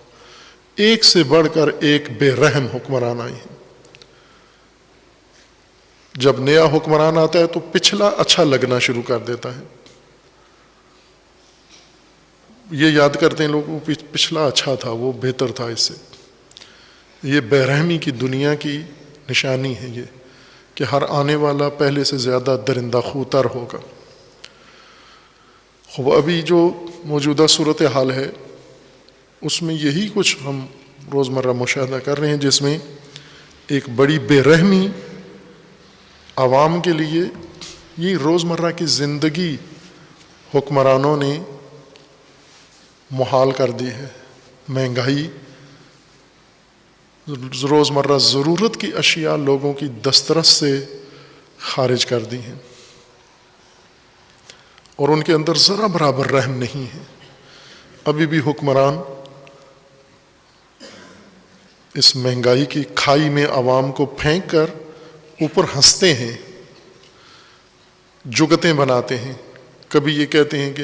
ایک سے بڑھ کر ایک بے رحم حکمران آئے ہیں. جب نیا حکمران آتا ہے تو پچھلا اچھا لگنا شروع کر دیتا ہے. یہ یاد کرتے ہیں لوگ، پچھلا اچھا تھا، وہ بہتر تھا اس سے. یہ بے رحمی کی دنیا کی نشانی ہے یہ، کہ ہر آنے والا پہلے سے زیادہ درندہ خوتر ہوگا. ابھی جو موجودہ صورتحال ہے اس میں یہی کچھ ہم روزمرہ مشاہدہ کر رہے ہیں، جس میں ایک بڑی بے رحمی عوام کے لیے، یہ روزمرہ کی زندگی حکمرانوں نے محال کر دی ہے. مہنگائی، روزمرہ ضرورت کی اشیاء لوگوں کی دسترس سے خارج کر دی ہیں، اور ان کے اندر ذرا برابر رحم نہیں ہے. ابھی بھی حکمران اس مہنگائی کی کھائی میں عوام کو پھینک کر اوپر ہنستے ہیں، جگتیں بناتے ہیں. کبھی یہ کہتے ہیں کہ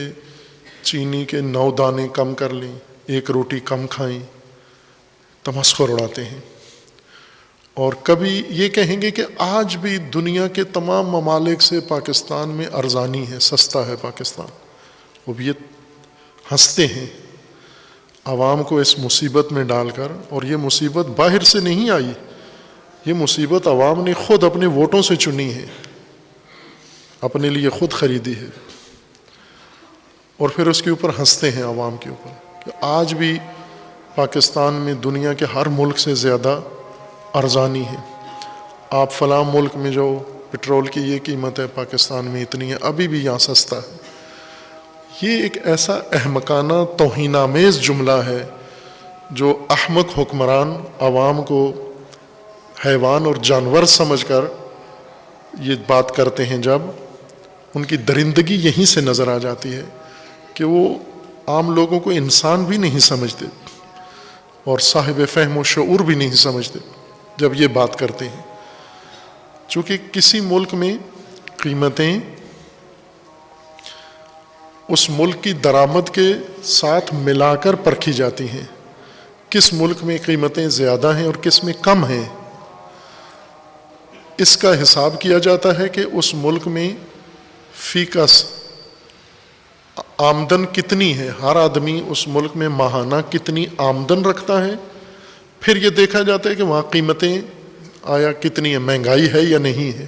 چینی کے 9 دانے کم کر لیں، 1 روٹی کم کھائیں، تمسخر اڑاتے ہیں. اور کبھی یہ کہیں گے کہ آج بھی دنیا کے تمام ممالک سے پاکستان میں ارزانی ہے، سستا ہے پاکستان. وہ بھی یہ ہنستے ہیں عوام کو اس مصیبت میں ڈال کر. اور یہ مصیبت باہر سے نہیں آئی، یہ مصیبت عوام نے خود اپنے ووٹوں سے چنی ہے. اپنے لیے خود خریدی ہے، اور پھر اس کے اوپر ہنستے ہیں عوام کے اوپر کہ آج بھی پاکستان میں دنیا کے ہر ملک سے زیادہ ارزانی ہے، آپ فلاں ملک میں جو پٹرول کی یہ قیمت ہے پاکستان میں اتنی ہے، ابھی بھی یہاں سستا ہے۔ یہ ایک ایسا احمقانہ توہین آمیز جملہ ہے جو احمق حکمران عوام کو حیوان اور جانور سمجھ کر یہ بات کرتے ہیں، جب ان کی درندگی یہیں سے نظر آ جاتی ہے کہ وہ عام لوگوں کو انسان بھی نہیں سمجھتے اور صاحب فہم و شعور بھی نہیں سمجھتے جب یہ بات کرتے ہیں۔ چونکہ کسی ملک میں قیمتیں اس ملک کی درآمد کے ساتھ ملا کر پرکھی جاتی ہیں، کس ملک میں قیمتیں زیادہ ہیں اور کس میں کم ہیں، اس کا حساب کیا جاتا ہے کہ اس ملک میں فی کس آمدن کتنی ہے، ہر آدمی اس ملک میں ماہانہ کتنی آمدن رکھتا ہے، پھر یہ دیکھا جاتا ہے کہ وہاں قیمتیں آیا کتنی ہے، مہنگائی ہے یا نہیں ہے۔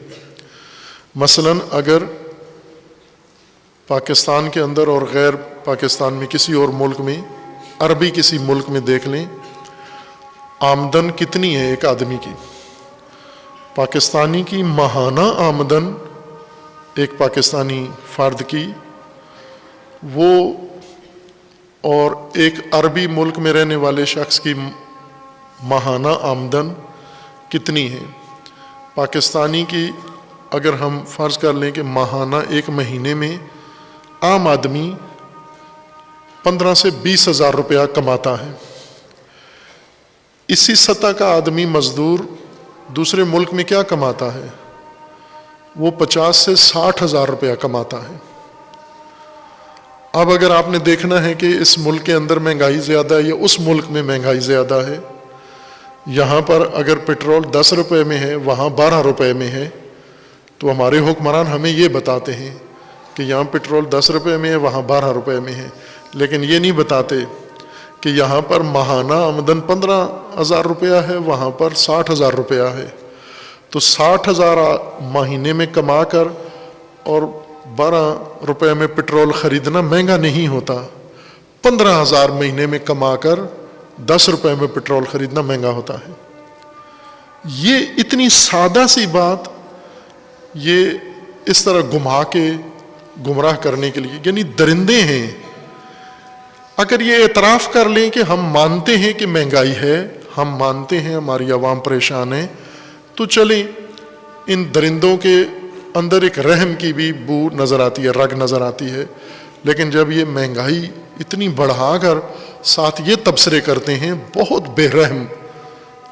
مثلا اگر پاکستان کے اندر اور غیر پاکستان میں کسی اور ملک میں، عربی کسی ملک میں دیکھ لیں آمدن کتنی ہے ایک آدمی کی، پاکستانی کی ماہانہ آمدن ایک پاکستانی فرد کی وہ اور ایک عربی ملک میں رہنے والے شخص کی ماہانہ آمدن کتنی ہے۔ پاکستانی کی اگر ہم فرض کر لیں کہ ماہانہ ایک مہینے میں عام آدمی 15 سے 20 ہزار روپیہ کماتا ہے، اسی سطح کا آدمی مزدور دوسرے ملک میں کیا کماتا ہے، وہ 50 سے 60 ہزار روپیہ کماتا ہے۔ اب اگر آپ نے دیکھنا ہے کہ اس ملک کے اندر مہنگائی زیادہ ہے یا اس ملک میں مہنگائی زیادہ ہے، یہاں پر اگر پٹرول 10 روپے میں ہے وہاں 12 روپے میں ہے، تو ہمارے حکمران ہمیں یہ بتاتے ہیں کہ یہاں پٹرول 10 روپے میں ہے وہاں 12 روپے میں ہے، لیکن یہ نہیں بتاتے کہ یہاں پر ماہانہ آمدن 15,000 روپیہ ہے وہاں پر 60,000 روپیہ ہے، تو 60,000 مہینے میں کما کر اور 12 روپے میں پٹرول خریدنا مہنگا نہیں ہوتا، 15,000 مہینے میں کما کر 10 روپے میں پٹرول خریدنا مہنگا ہوتا ہے۔ یہ اتنی سادہ سی بات یہ اس طرح گھما کے گمراہ کرنے کے لیے، یعنی درندے ہیں۔ اگر یہ اعتراف کر لیں کہ ہم مانتے ہیں کہ مہنگائی ہے، ہم مانتے ہیں ہماری عوام پریشان ہے، تو چلیں ان درندوں کے اندر ایک رحم کی بھی بو نظر آتی ہے، رگ نظر آتی ہے، لیکن جب یہ مہنگائی اتنی بڑھا کر ساتھ یہ تبصرے کرتے ہیں بہت بے رحم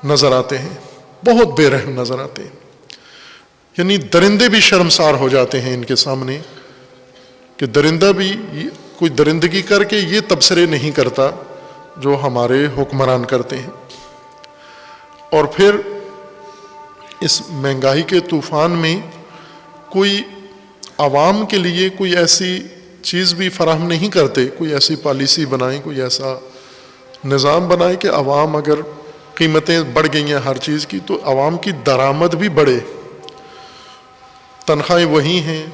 نظر آتے ہیں، بہت بے رحم نظر آتے ہیں، یعنی درندے بھی شرمسار ہو جاتے ہیں ان کے سامنے کہ درندہ بھی کوئی درندگی کر کے یہ تبصرے نہیں کرتا جو ہمارے حکمران کرتے ہیں۔ اور پھر اس مہنگائی کے طوفان میں کوئی عوام کے لیے کوئی ایسی چیز بھی فراہم نہیں کرتے، کوئی ایسی پالیسی بنائیں، کوئی ایسا نظام بنائے کہ عوام اگر قیمتیں بڑھ گئی ہیں ہر چیز کی تو عوام کی درآمد بھی بڑھے، تنخواہیں وہی ہیں،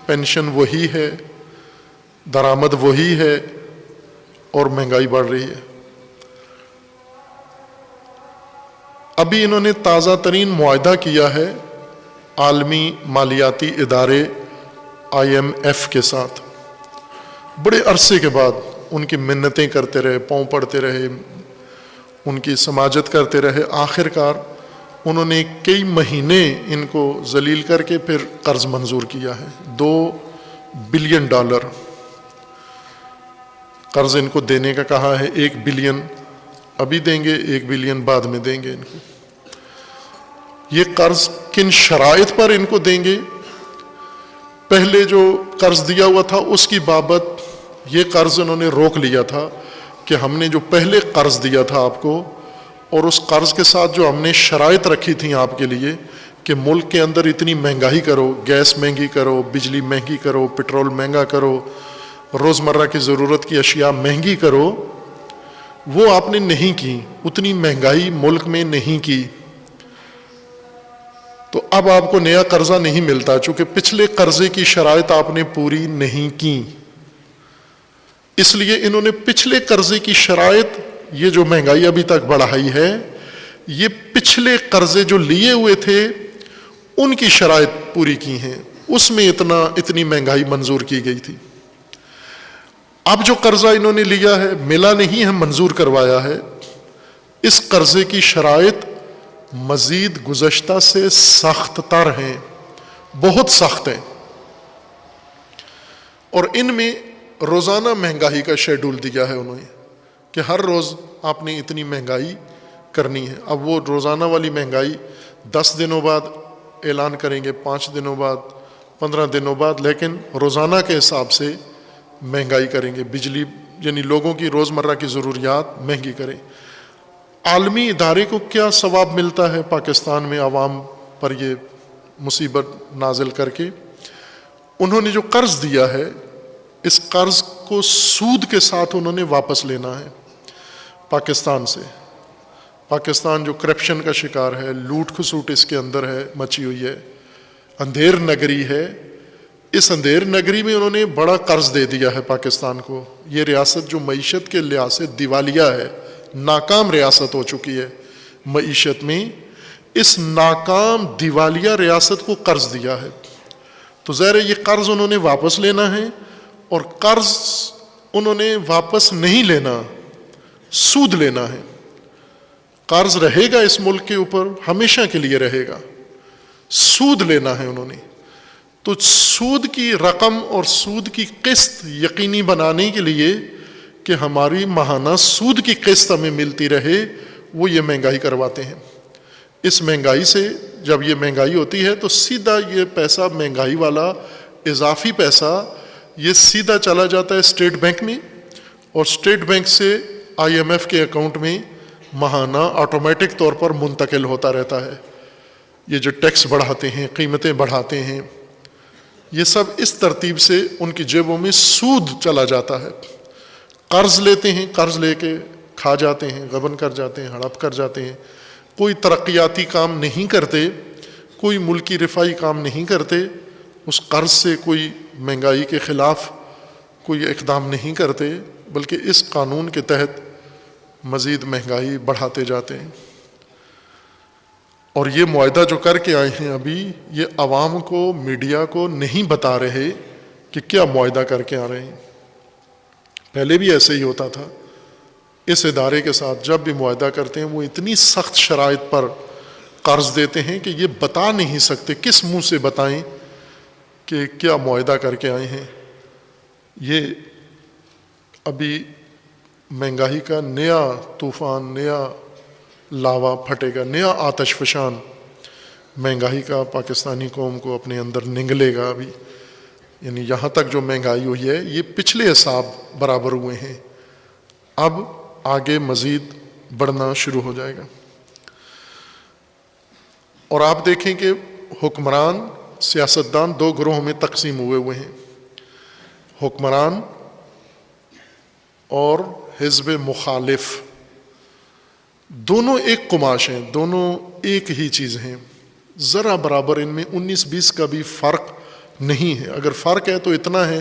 پینشن وہی ہے، درآمد وہی ہے اور مہنگائی بڑھ رہی ہے۔ ابھی انہوں نے تازہ ترین معاہدہ کیا ہے عالمی مالیاتی ادارے IMF کے ساتھ، بڑے عرصے کے بعد ان کی منتیں کرتے رہے، پاؤں پڑتے رہے، ان کی سماجت کرتے رہے، آخر کار انہوں نے کئی مہینے ان کو ذلیل کر کے پھر قرض منظور کیا ہے، $2 بلین قرض ان کو دینے کا کہا ہے، 1 بلین ابھی دیں گے، 1 بلین بعد میں دیں گے ان کو۔ یہ قرض کن شرائط پر ان کو دیں گے؟ پہلے جو قرض دیا ہوا تھا اس کی بابت یہ قرض انہوں نے روک لیا تھا کہ ہم نے جو پہلے قرض دیا تھا آپ کو اور اس قرض کے ساتھ جو ہم نے شرائط رکھی تھیں آپ کے لیے کہ ملک کے اندر اتنی مہنگائی کرو، گیس مہنگی کرو، بجلی مہنگی کرو، پٹرول مہنگا کرو، روزمرہ کی ضرورت کی اشیاء مہنگی کرو، وہ آپ نے نہیں کی، اتنی مہنگائی ملک میں نہیں کی۔ تو تو اب آپ کو نیا قرضہ نہیں ملتا، چونکہ پچھلے قرضے کی شرائط آپ نے پوری نہیں کی، اس لیے انہوں نے پچھلے قرضے کی شرائط، یہ جو مہنگائی ابھی تک بڑھائی ہے، یہ پچھلے قرضے جو لیے ہوئے تھے ان کی شرائط پوری کی ہیں، اس میں اتنی مہنگائی منظور کی گئی تھی۔ اب جو قرضہ انہوں نے لیا ہے ملا نہیں ہے، منظور کروایا ہے، اس قرضے کی شرائط مزید گزشتہ سے سخت تر ہیں، بہت سخت ہیں، اور ان میں روزانہ مہنگائی کا شیڈول دیا ہے انہوں نے کہ ہر روز آپ نے اتنی مہنگائی کرنی ہے۔ اب وہ روزانہ والی مہنگائی 10 دنوں بعد اعلان کریں گے، 5 دنوں بعد، 15 دنوں بعد، لیکن روزانہ کے حساب سے مہنگائی کریں گے۔ بجلی یعنی لوگوں کی روزمرہ کی ضروریات مہنگی کریں۔ عالمی ادارے کو کیا ثواب ملتا ہے پاکستان میں عوام پر یہ مصیبت نازل کر کے؟ انہوں نے جو قرض دیا ہے اس قرض کو سود کے ساتھ انہوں نے واپس لینا ہے پاکستان سے۔ پاکستان جو کرپشن کا شکار ہے، لوٹ کھسوٹ اس کے اندر ہے، مچی ہوئی ہے، اندھیر نگری ہے، اس اندھیر نگری میں انہوں نے بڑا قرض دے دیا ہے پاکستان کو۔ یہ ریاست جو معیشت کے لحاظ سے دیوالیہ ہے، ناکام ریاست ہو چکی ہے معیشت میں، اس ناکام دیوالیہ ریاست کو قرض دیا ہے، تو ظاہر ہے یہ قرض انہوں نے واپس لینا ہے، اور قرض انہوں نے واپس نہیں لینا، سود لینا ہے۔ قرض رہے گا اس ملک کے اوپر، ہمیشہ کے لیے رہے گا، سود لینا ہے انہوں نے۔ تو سود کی رقم اور سود کی قسط یقینی بنانے کے لیے کہ ہماری ماہانہ سود کی قسط ہمیں ملتی رہے، وہ یہ مہنگائی کرواتے ہیں۔ اس مہنگائی سے جب یہ مہنگائی ہوتی ہے تو سیدھا یہ پیسہ مہنگائی والا اضافی پیسہ یہ سیدھا چلا جاتا ہے اسٹیٹ بینک میں، اور اسٹیٹ بینک سے IMF کے اکاؤنٹ میں ماہانہ آٹومیٹک طور پر منتقل ہوتا رہتا ہے۔ یہ جو ٹیکس بڑھاتے ہیں، قیمتیں بڑھاتے ہیں، یہ سب اس ترتیب سے ان کی جیبوں میں سود چلا جاتا ہے۔ قرض لیتے ہیں، قرض لے کے کھا جاتے ہیں، غبن کر جاتے ہیں، ہڑپ کر جاتے ہیں، کوئی ترقیاتی کام نہیں کرتے، کوئی ملکی رفائی کام نہیں کرتے، اس قرض سے کوئی مہنگائی کے خلاف کوئی اقدام نہیں کرتے، بلکہ اس قانون کے تحت مزید مہنگائی بڑھاتے جاتے ہیں۔ اور یہ معاہدہ جو کر کے آئے ہیں ابھی، یہ عوام کو، میڈیا کو نہیں بتا رہے کہ کیا معاہدہ کر کے آ رہے ہیں۔ پہلے بھی ایسے ہی ہوتا تھا، اس ادارے کے ساتھ جب بھی معاہدہ کرتے ہیں وہ اتنی سخت شرائط پر قرض دیتے ہیں کہ یہ بتا نہیں سکتے، کس منہ سے بتائیں کہ کیا معاہدہ کر کے آئے ہیں۔ یہ ابھی مہنگائی کا نیا طوفان، نیا لاوا پھٹے گا، نیا آتش فشان مہنگائی کا پاکستانی قوم کو اپنے اندر نگلے گا ابھی۔ یعنی یہاں تک جو مہنگائی ہوئی ہے یہ پچھلے حساب برابر ہوئے ہیں، اب آگے مزید بڑھنا شروع ہو جائے گا۔ اور آپ دیکھیں کہ حکمران، سیاستدان دو گروہوں میں تقسیم ہوئے ہیں، حکمران اور حزب مخالف۔ دونوں ایک قماش ہیں، دونوں ایک ہی چیز ہیں، ذرا برابر ان میں 19-20 کا بھی فرق نہیں ہے۔ اگر فرق ہے تو اتنا ہے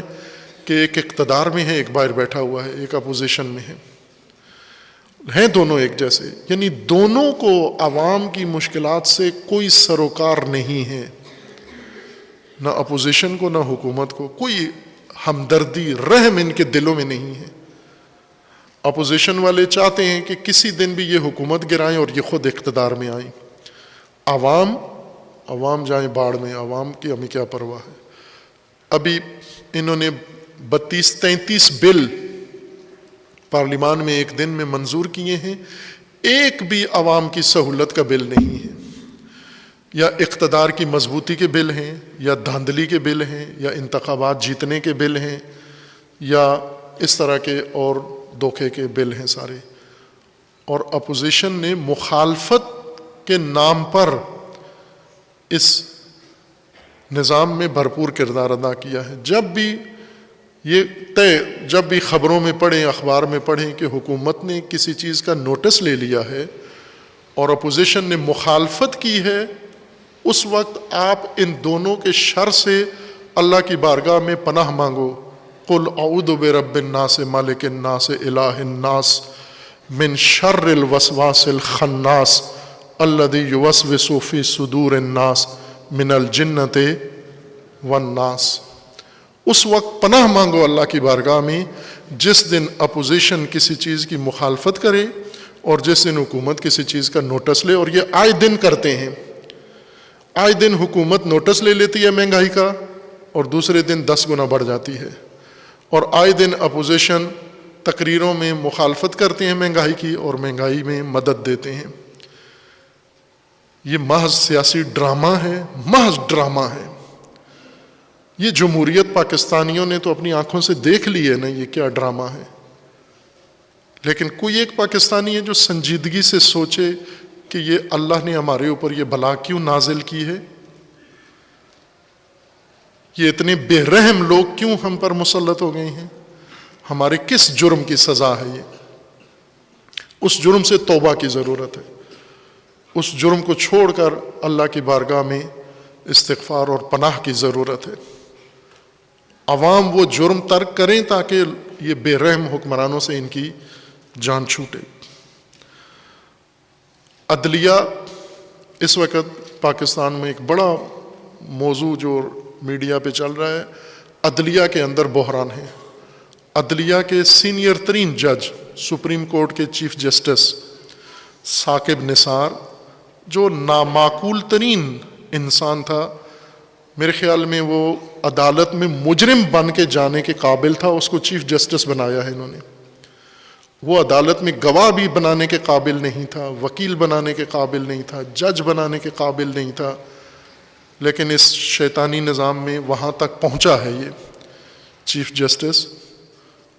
کہ ایک اقتدار میں ہے، ایک باہر بیٹھا ہوا ہے، ایک اپوزیشن میں ہے، ہیں دونوں ایک جیسے۔ یعنی دونوں کو عوام کی مشکلات سے کوئی سروکار نہیں ہے، نہ اپوزیشن کو نہ حکومت کو، کوئی ہمدردی، رحم ان کے دلوں میں نہیں ہے۔ اپوزیشن والے چاہتے ہیں کہ کسی دن بھی یہ حکومت گرائیں اور یہ خود اقتدار میں آئیں۔ عوام جائیں باڑ میں، عوام کی ہمیں کیا پرواہ ہے۔ ابھی انہوں نے 32-33 بل پارلیمان میں ایک دن میں منظور کیے ہیں، ایک بھی عوام کی سہولت کا بل نہیں ہے، یا اقتدار کی مضبوطی کے بل ہیں، یا دھاندلی کے بل ہیں، یا انتخابات جیتنے کے بل ہیں، یا اس طرح کے اور دھوکے کے بل ہیں سارے۔ اور اپوزیشن نے مخالفت کے نام پر اس نظام میں بھرپور کردار ادا کیا ہے۔ جب بھی خبروں میں پڑھیں، اخبار میں پڑھیں کہ حکومت نے کسی چیز کا نوٹس لے لیا ہے اور اپوزیشن نے مخالفت کی ہے، اس وقت آپ ان دونوں کے شر سے اللہ کی بارگاہ میں پناہ مانگو. قل اعوذ برب الناس مالک الناس الہ الناس من شر الوسواس الخناس الذی یوسوس فی صدور الناس من الجنۃ والناس. اس وقت پناہ مانگو اللہ کی بارگاہ میں جس دن اپوزیشن کسی چیز کی مخالفت کرے اور جس دن حکومت کسی چیز کا نوٹس لے. اور یہ آئے دن کرتے ہیں. آئے دن حکومت نوٹس لے لیتی ہے مہنگائی کا اور دوسرے دن 10 گنا بڑھ جاتی ہے. اور آئے دن اپوزیشن تقریروں میں مخالفت کرتے ہیں مہنگائی کی اور مہنگائی میں مدد دیتے ہیں. یہ محض سیاسی ڈرامہ ہے، محض ڈرامہ ہے. یہ جمہوریت پاکستانیوں نے تو اپنی آنکھوں سے دیکھ لی ہے نا یہ کیا ڈرامہ ہے. لیکن کوئی ایک پاکستانی ہے جو سنجیدگی سے سوچے کہ یہ اللہ نے ہمارے اوپر یہ بلا کیوں نازل کی ہے؟ یہ اتنے بے رحم لوگ کیوں ہم پر مسلط ہو گئے ہیں؟ ہمارے کس جرم کی سزا ہے یہ؟ اس جرم سے توبہ کی ضرورت ہے. اس جرم کو چھوڑ کر اللہ کی بارگاہ میں استغفار اور پناہ کی ضرورت ہے. عوام وہ جرم ترک کریں تاکہ یہ بے رحم حکمرانوں سے ان کی جان چھوٹے. عدلیہ اس وقت پاکستان میں ایک بڑا موضوع جو میڈیا پہ چل رہا ہے. عدلیہ کے اندر بحران ہے. عدلیہ کے سینئر ترین جج سپریم کورٹ کے چیف جسٹس ثاقب نثار جو نامعقول ترین انسان تھا، میرے خیال میں وہ عدالت میں مجرم بن کے جانے کے قابل تھا، اس کو چیف جسٹس بنایا ہے انہوں نے. وہ عدالت میں گواہ بھی بنانے کے قابل نہیں تھا، وکیل بنانے کے قابل نہیں تھا، جج بنانے کے قابل نہیں تھا، لیکن اس شیطانی نظام میں وہاں تک پہنچا ہے یہ چیف جسٹس.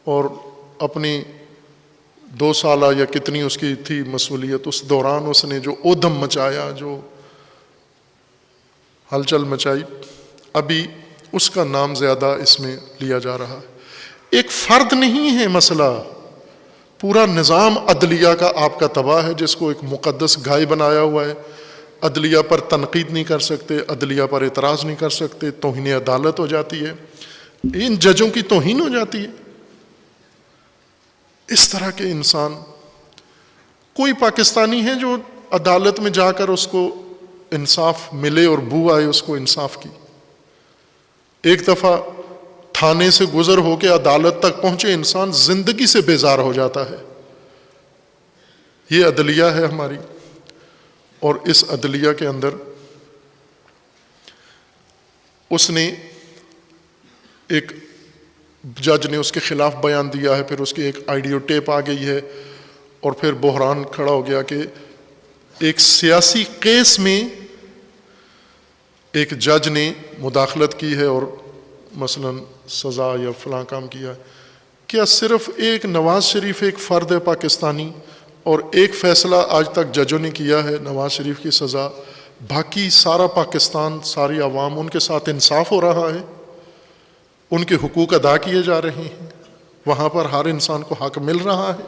اور اپنی 2 سالہ یا کتنی اس کی تھی مسئولیت، اس دوران اس نے جو اودم مچایا، جو ہلچل مچائی، ابھی اس کا نام زیادہ اس میں لیا جا رہا ہے. ایک فرد نہیں ہے مسئلہ، پورا نظام عدلیہ کا آپ کا تباہ ہے، جس کو ایک مقدس گائے بنایا ہوا ہے. عدلیہ پر تنقید نہیں کر سکتے، عدلیہ پر اعتراض نہیں کر سکتے، توہین عدالت ہو جاتی ہے، ان ججوں کی توہین ہو جاتی ہے. اس طرح کے انسان کوئی پاکستانی ہے جو عدالت میں جا کر اس کو انصاف ملے اور بو آئے اس کو انصاف کی؟ ایک دفعہ تھانے سے گزر ہو کے عدالت تک پہنچے انسان زندگی سے بیزار ہو جاتا ہے. یہ عدلیہ ہے ہماری. اور اس عدلیہ کے اندر اس نے ایک جج نے اس کے خلاف بیان دیا ہے، پھر اس کی ایک آڈیو ٹیپ آ گئی ہے، اور پھر بحران کھڑا ہو گیا کہ ایک سیاسی کیس میں ایک جج نے مداخلت کی ہے اور مثلا سزا یا فلاں کام کیا ہے. کیا صرف ایک نواز شریف ایک فرد ہے پاکستانی اور ایک فیصلہ آج تک ججوں نے کیا ہے نواز شریف کی سزا، باقی سارا پاکستان، ساری عوام ان کے ساتھ انصاف ہو رہا ہے، ان کے حقوق ادا کیے جا رہے ہیں، وہاں پر ہر انسان کو حق مل رہا ہے؟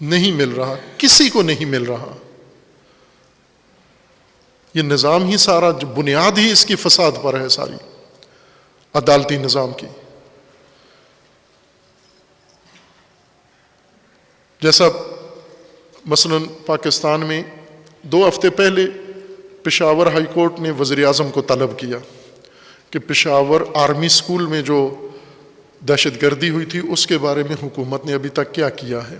نہیں مل رہا، کسی کو نہیں مل رہا. یہ نظام ہی سارا، جو بنیاد ہی اس کی فساد پر ہے ساری عدالتی نظام کی. جیسا مثلا پاکستان میں 2 ہفتے پہلے پشاور ہائی کورٹ نے وزیر اعظم کو طلب کیا کہ پشاور آرمی سکول میں جو دہشت گردی ہوئی تھی اس کے بارے میں حکومت نے ابھی تک کیا کیا ہے،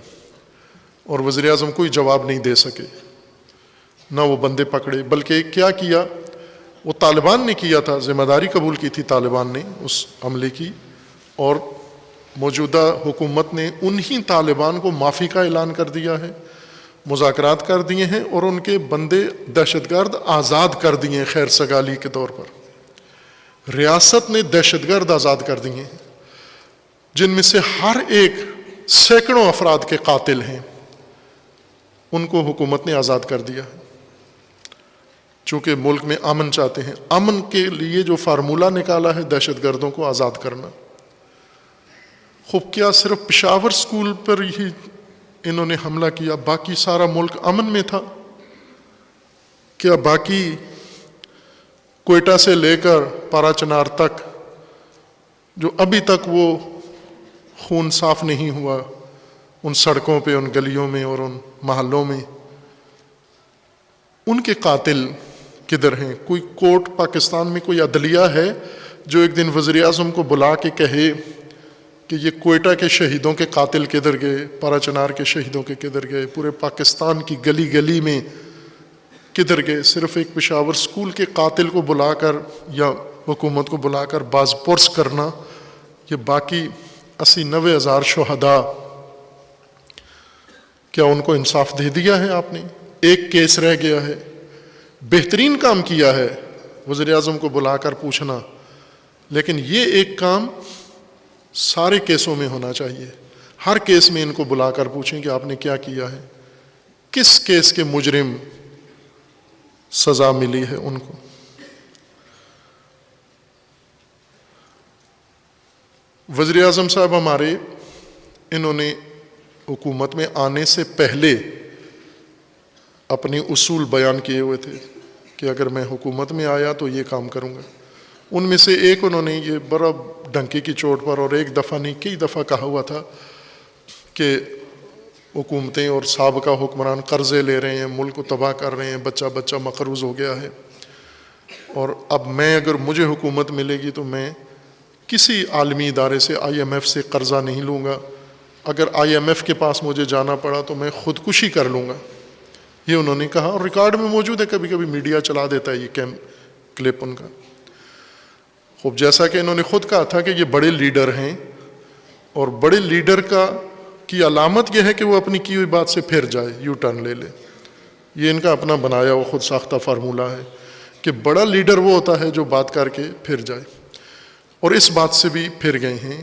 اور وزیر اعظم کوئی جواب نہیں دے سکے، نہ وہ بندے پکڑے. بلکہ کیا کیا، وہ طالبان نے کیا تھا، ذمہ داری قبول کی تھی طالبان نے اس عملے کی، اور موجودہ حکومت نے انہی طالبان کو معافی کا اعلان کر دیا ہے، مذاکرات کر دیے ہیں، اور ان کے بندے دہشت گرد آزاد کر دیے ہیں خیر سگالی کے طور پر. ریاست نے دہشت گرد آزاد کر دیے ہیں جن میں سے ہر ایک سینکڑوں افراد کے قاتل ہیں، ان کو حکومت نے آزاد کر دیا ہے. چونکہ ملک میں امن چاہتے ہیں، امن کے لیے جو فارمولہ نکالا ہے دہشت گردوں کو آزاد کرنا. خوب کیا صرف پشاور سکول پر ہی انہوں نے حملہ کیا، باقی سارا ملک امن میں تھا؟ کیا باقی کوئٹہ سے لے کر پارا چنار تک جو ابھی تک وہ خون صاف نہیں ہوا ان سڑکوں پہ، ان گلیوں میں اور ان محلوں میں، ان کے قاتل کدھر ہیں؟ کوئی کورٹ پاکستان میں، کوئی عدلیہ ہے جو ایک دن وزیر اعظم کو بلا کے کہے کہ یہ کوئٹہ کے شہیدوں کے قاتل کدھر گئے، پارا چنار کے شہیدوں کے کدھر گئے، پورے پاکستان کی گلی گلی میں کدھر گئے؟ صرف ایک پشاور اسکول کے قاتل کو بلا کر یا حکومت کو بلا کر باز پرس کرنا، یہ باقی 80-90 ہزار شہداء، کیا ان کو انصاف دے دیا ہے آپ نے؟ ایک کیس رہ گیا ہے، بہترین کام کیا ہے وزیر اعظم کو بلا کر پوچھنا، لیکن یہ ایک کام سارے کیسوں میں ہونا چاہیے۔ ہر کیس میں ان کو بلا کر پوچھیں کہ آپ نے کیا کیا ہے، کس کیس کے مجرم سزا ملی ہے ان کو۔ وزیر اعظم صاحب ہمارے، انہوں نے حکومت میں آنے سے پہلے اپنے اصول بیان کیے ہوئے تھے کہ اگر میں حکومت میں آیا تو یہ کام کروں گا۔ ان میں سے ایک انہوں نے یہ بڑا ڈنکی کی چوٹ پر، اور ایک دفعہ نہیں کئی دفعہ کہا ہوا تھا کہ حکومتیں اور سابقہ حکمران قرضے لے رہے ہیں، ملک کو تباہ کر رہے ہیں، بچہ بچہ مقروض ہو گیا ہے، اور اب میں اگر مجھے حکومت ملے گی تو میں کسی عالمی ادارے سے، IMF سے قرضہ نہیں لوں گا، اگر IMF کے پاس مجھے جانا پڑا تو میں خودکشی کر لوں گا، یہ انہوں نے کہا، اور ریکارڈ میں موجود ہے، کبھی کبھی میڈیا چلا دیتا ہے یہ کلپ ان کا۔ خوب جیسا کہ انہوں نے خود کہا تھا کہ یہ بڑے لیڈر ہیں، اور بڑے لیڈر کی علامت یہ ہے کہ وہ اپنی کی ہوئی بات سے پھر جائے، یو ٹرن لے لے۔ یہ ان کا اپنا بنایا وہ خود ساختہ فارمولہ ہے کہ بڑا لیڈر وہ ہوتا ہے جو بات کر کے پھر جائے، اور اس بات سے بھی پھر گئے ہیں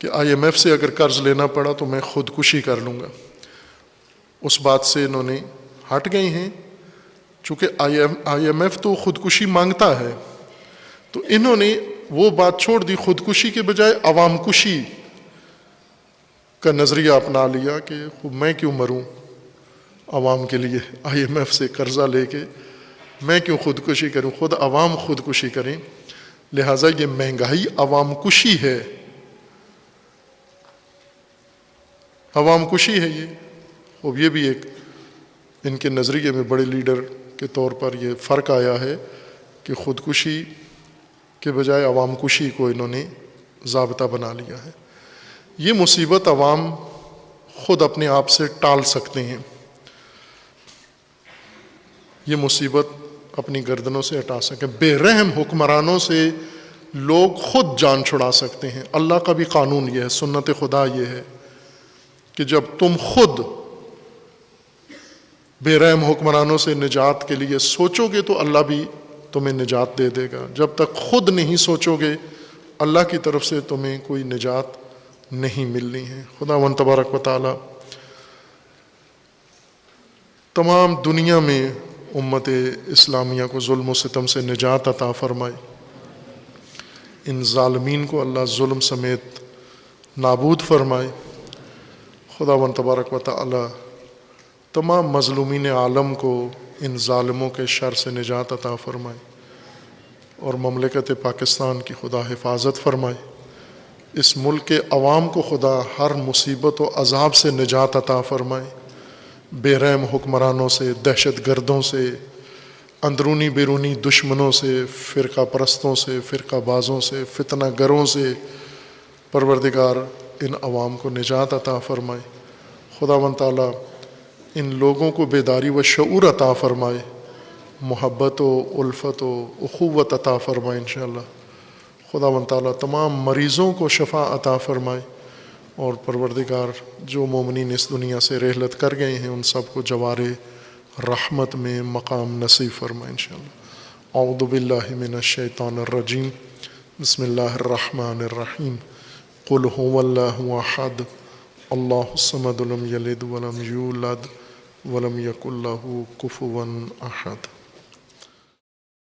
کہ IMF سے اگر قرض لینا پڑا تو میں خودکشی کر لوں گا۔ اس بات سے انہوں نے ہٹ گئے ہیں، چونکہ IMF تو خودکشی مانگتا ہے، تو انہوں نے وہ بات چھوڑ دی، خودکشی کے بجائے عوام کشی کا نظریہ اپنا لیا کہ میں کیوں مروں عوام کے لیے، IMF سے قرضہ لے کے میں کیوں خودکشی کروں، خود عوام خودکشی کریں، لہٰذا یہ مہنگائی عوام کشی ہے، عوام کشی ہے یہ۔ اب یہ بھی ایک ان کے نظریے میں بڑے لیڈر کے طور پر یہ فرق آیا ہے کہ خودکشی کے بجائے عوام کشی کو انہوں نے ضابطہ بنا لیا ہے۔ یہ مصیبت عوام خود اپنے آپ سے ٹال سکتے ہیں، یہ مصیبت اپنی گردنوں سے ہٹا سکیں، بے رحم حکمرانوں سے لوگ خود جان چھڑا سکتے ہیں۔ اللہ کا بھی قانون یہ ہے، سنت خدا یہ ہے کہ جب تم خود بے رحم حکمرانوں سے نجات کے لیے سوچو گے تو اللہ بھی تمہیں نجات دے دے گا، جب تک خود نہیں سوچو گے اللہ کی طرف سے تمہیں کوئی نجات نہیں ملنی ہے۔ خداوند تبارک و تعالی تمام دنیا میں امت اسلامیہ کو ظلم و ستم سے نجات عطا فرمائے، ان ظالمین کو اللہ ظلم سمیت نابود فرمائے۔ خداوند تبارک و تعالی تمام مظلومین عالم کو ان ظالموں کے شر سے نجات عطا فرمائے، اور مملکت پاکستان کی خدا حفاظت فرمائے، اس ملک کے عوام کو خدا ہر مصیبت و عذاب سے نجات عطا فرمائے، بے رحم حکمرانوں سے، دہشت گردوں سے، اندرونی بیرونی دشمنوں سے، فرقہ پرستوں سے، فرقہ بازوں سے، فتنہ گروں سے پروردگار ان عوام کو نجات عطا فرمائے۔ خداوند تعالیٰ ان لوگوں کو بیداری و شعور عطا فرمائے، محبت و الفت و اخوت عطا فرمائے انشاءاللہ۔ خداوند تعالیٰ تمام مریضوں کو شفا عطا فرمائے، اور پروردگار جو مومنین اس دنیا سے رحلت کر گئے ہیں ان سب کو جوار رحمت میں مقام نصیب فرمائے انشاءاللہ۔ اعوذ باللہ من الشیطان الرجیم، بسم اللہ الرحمن الرحیم، قل هو اللہ احد اللہ الصمد لم یلد ولم یولد ولم یکن لہ کفوا احد۔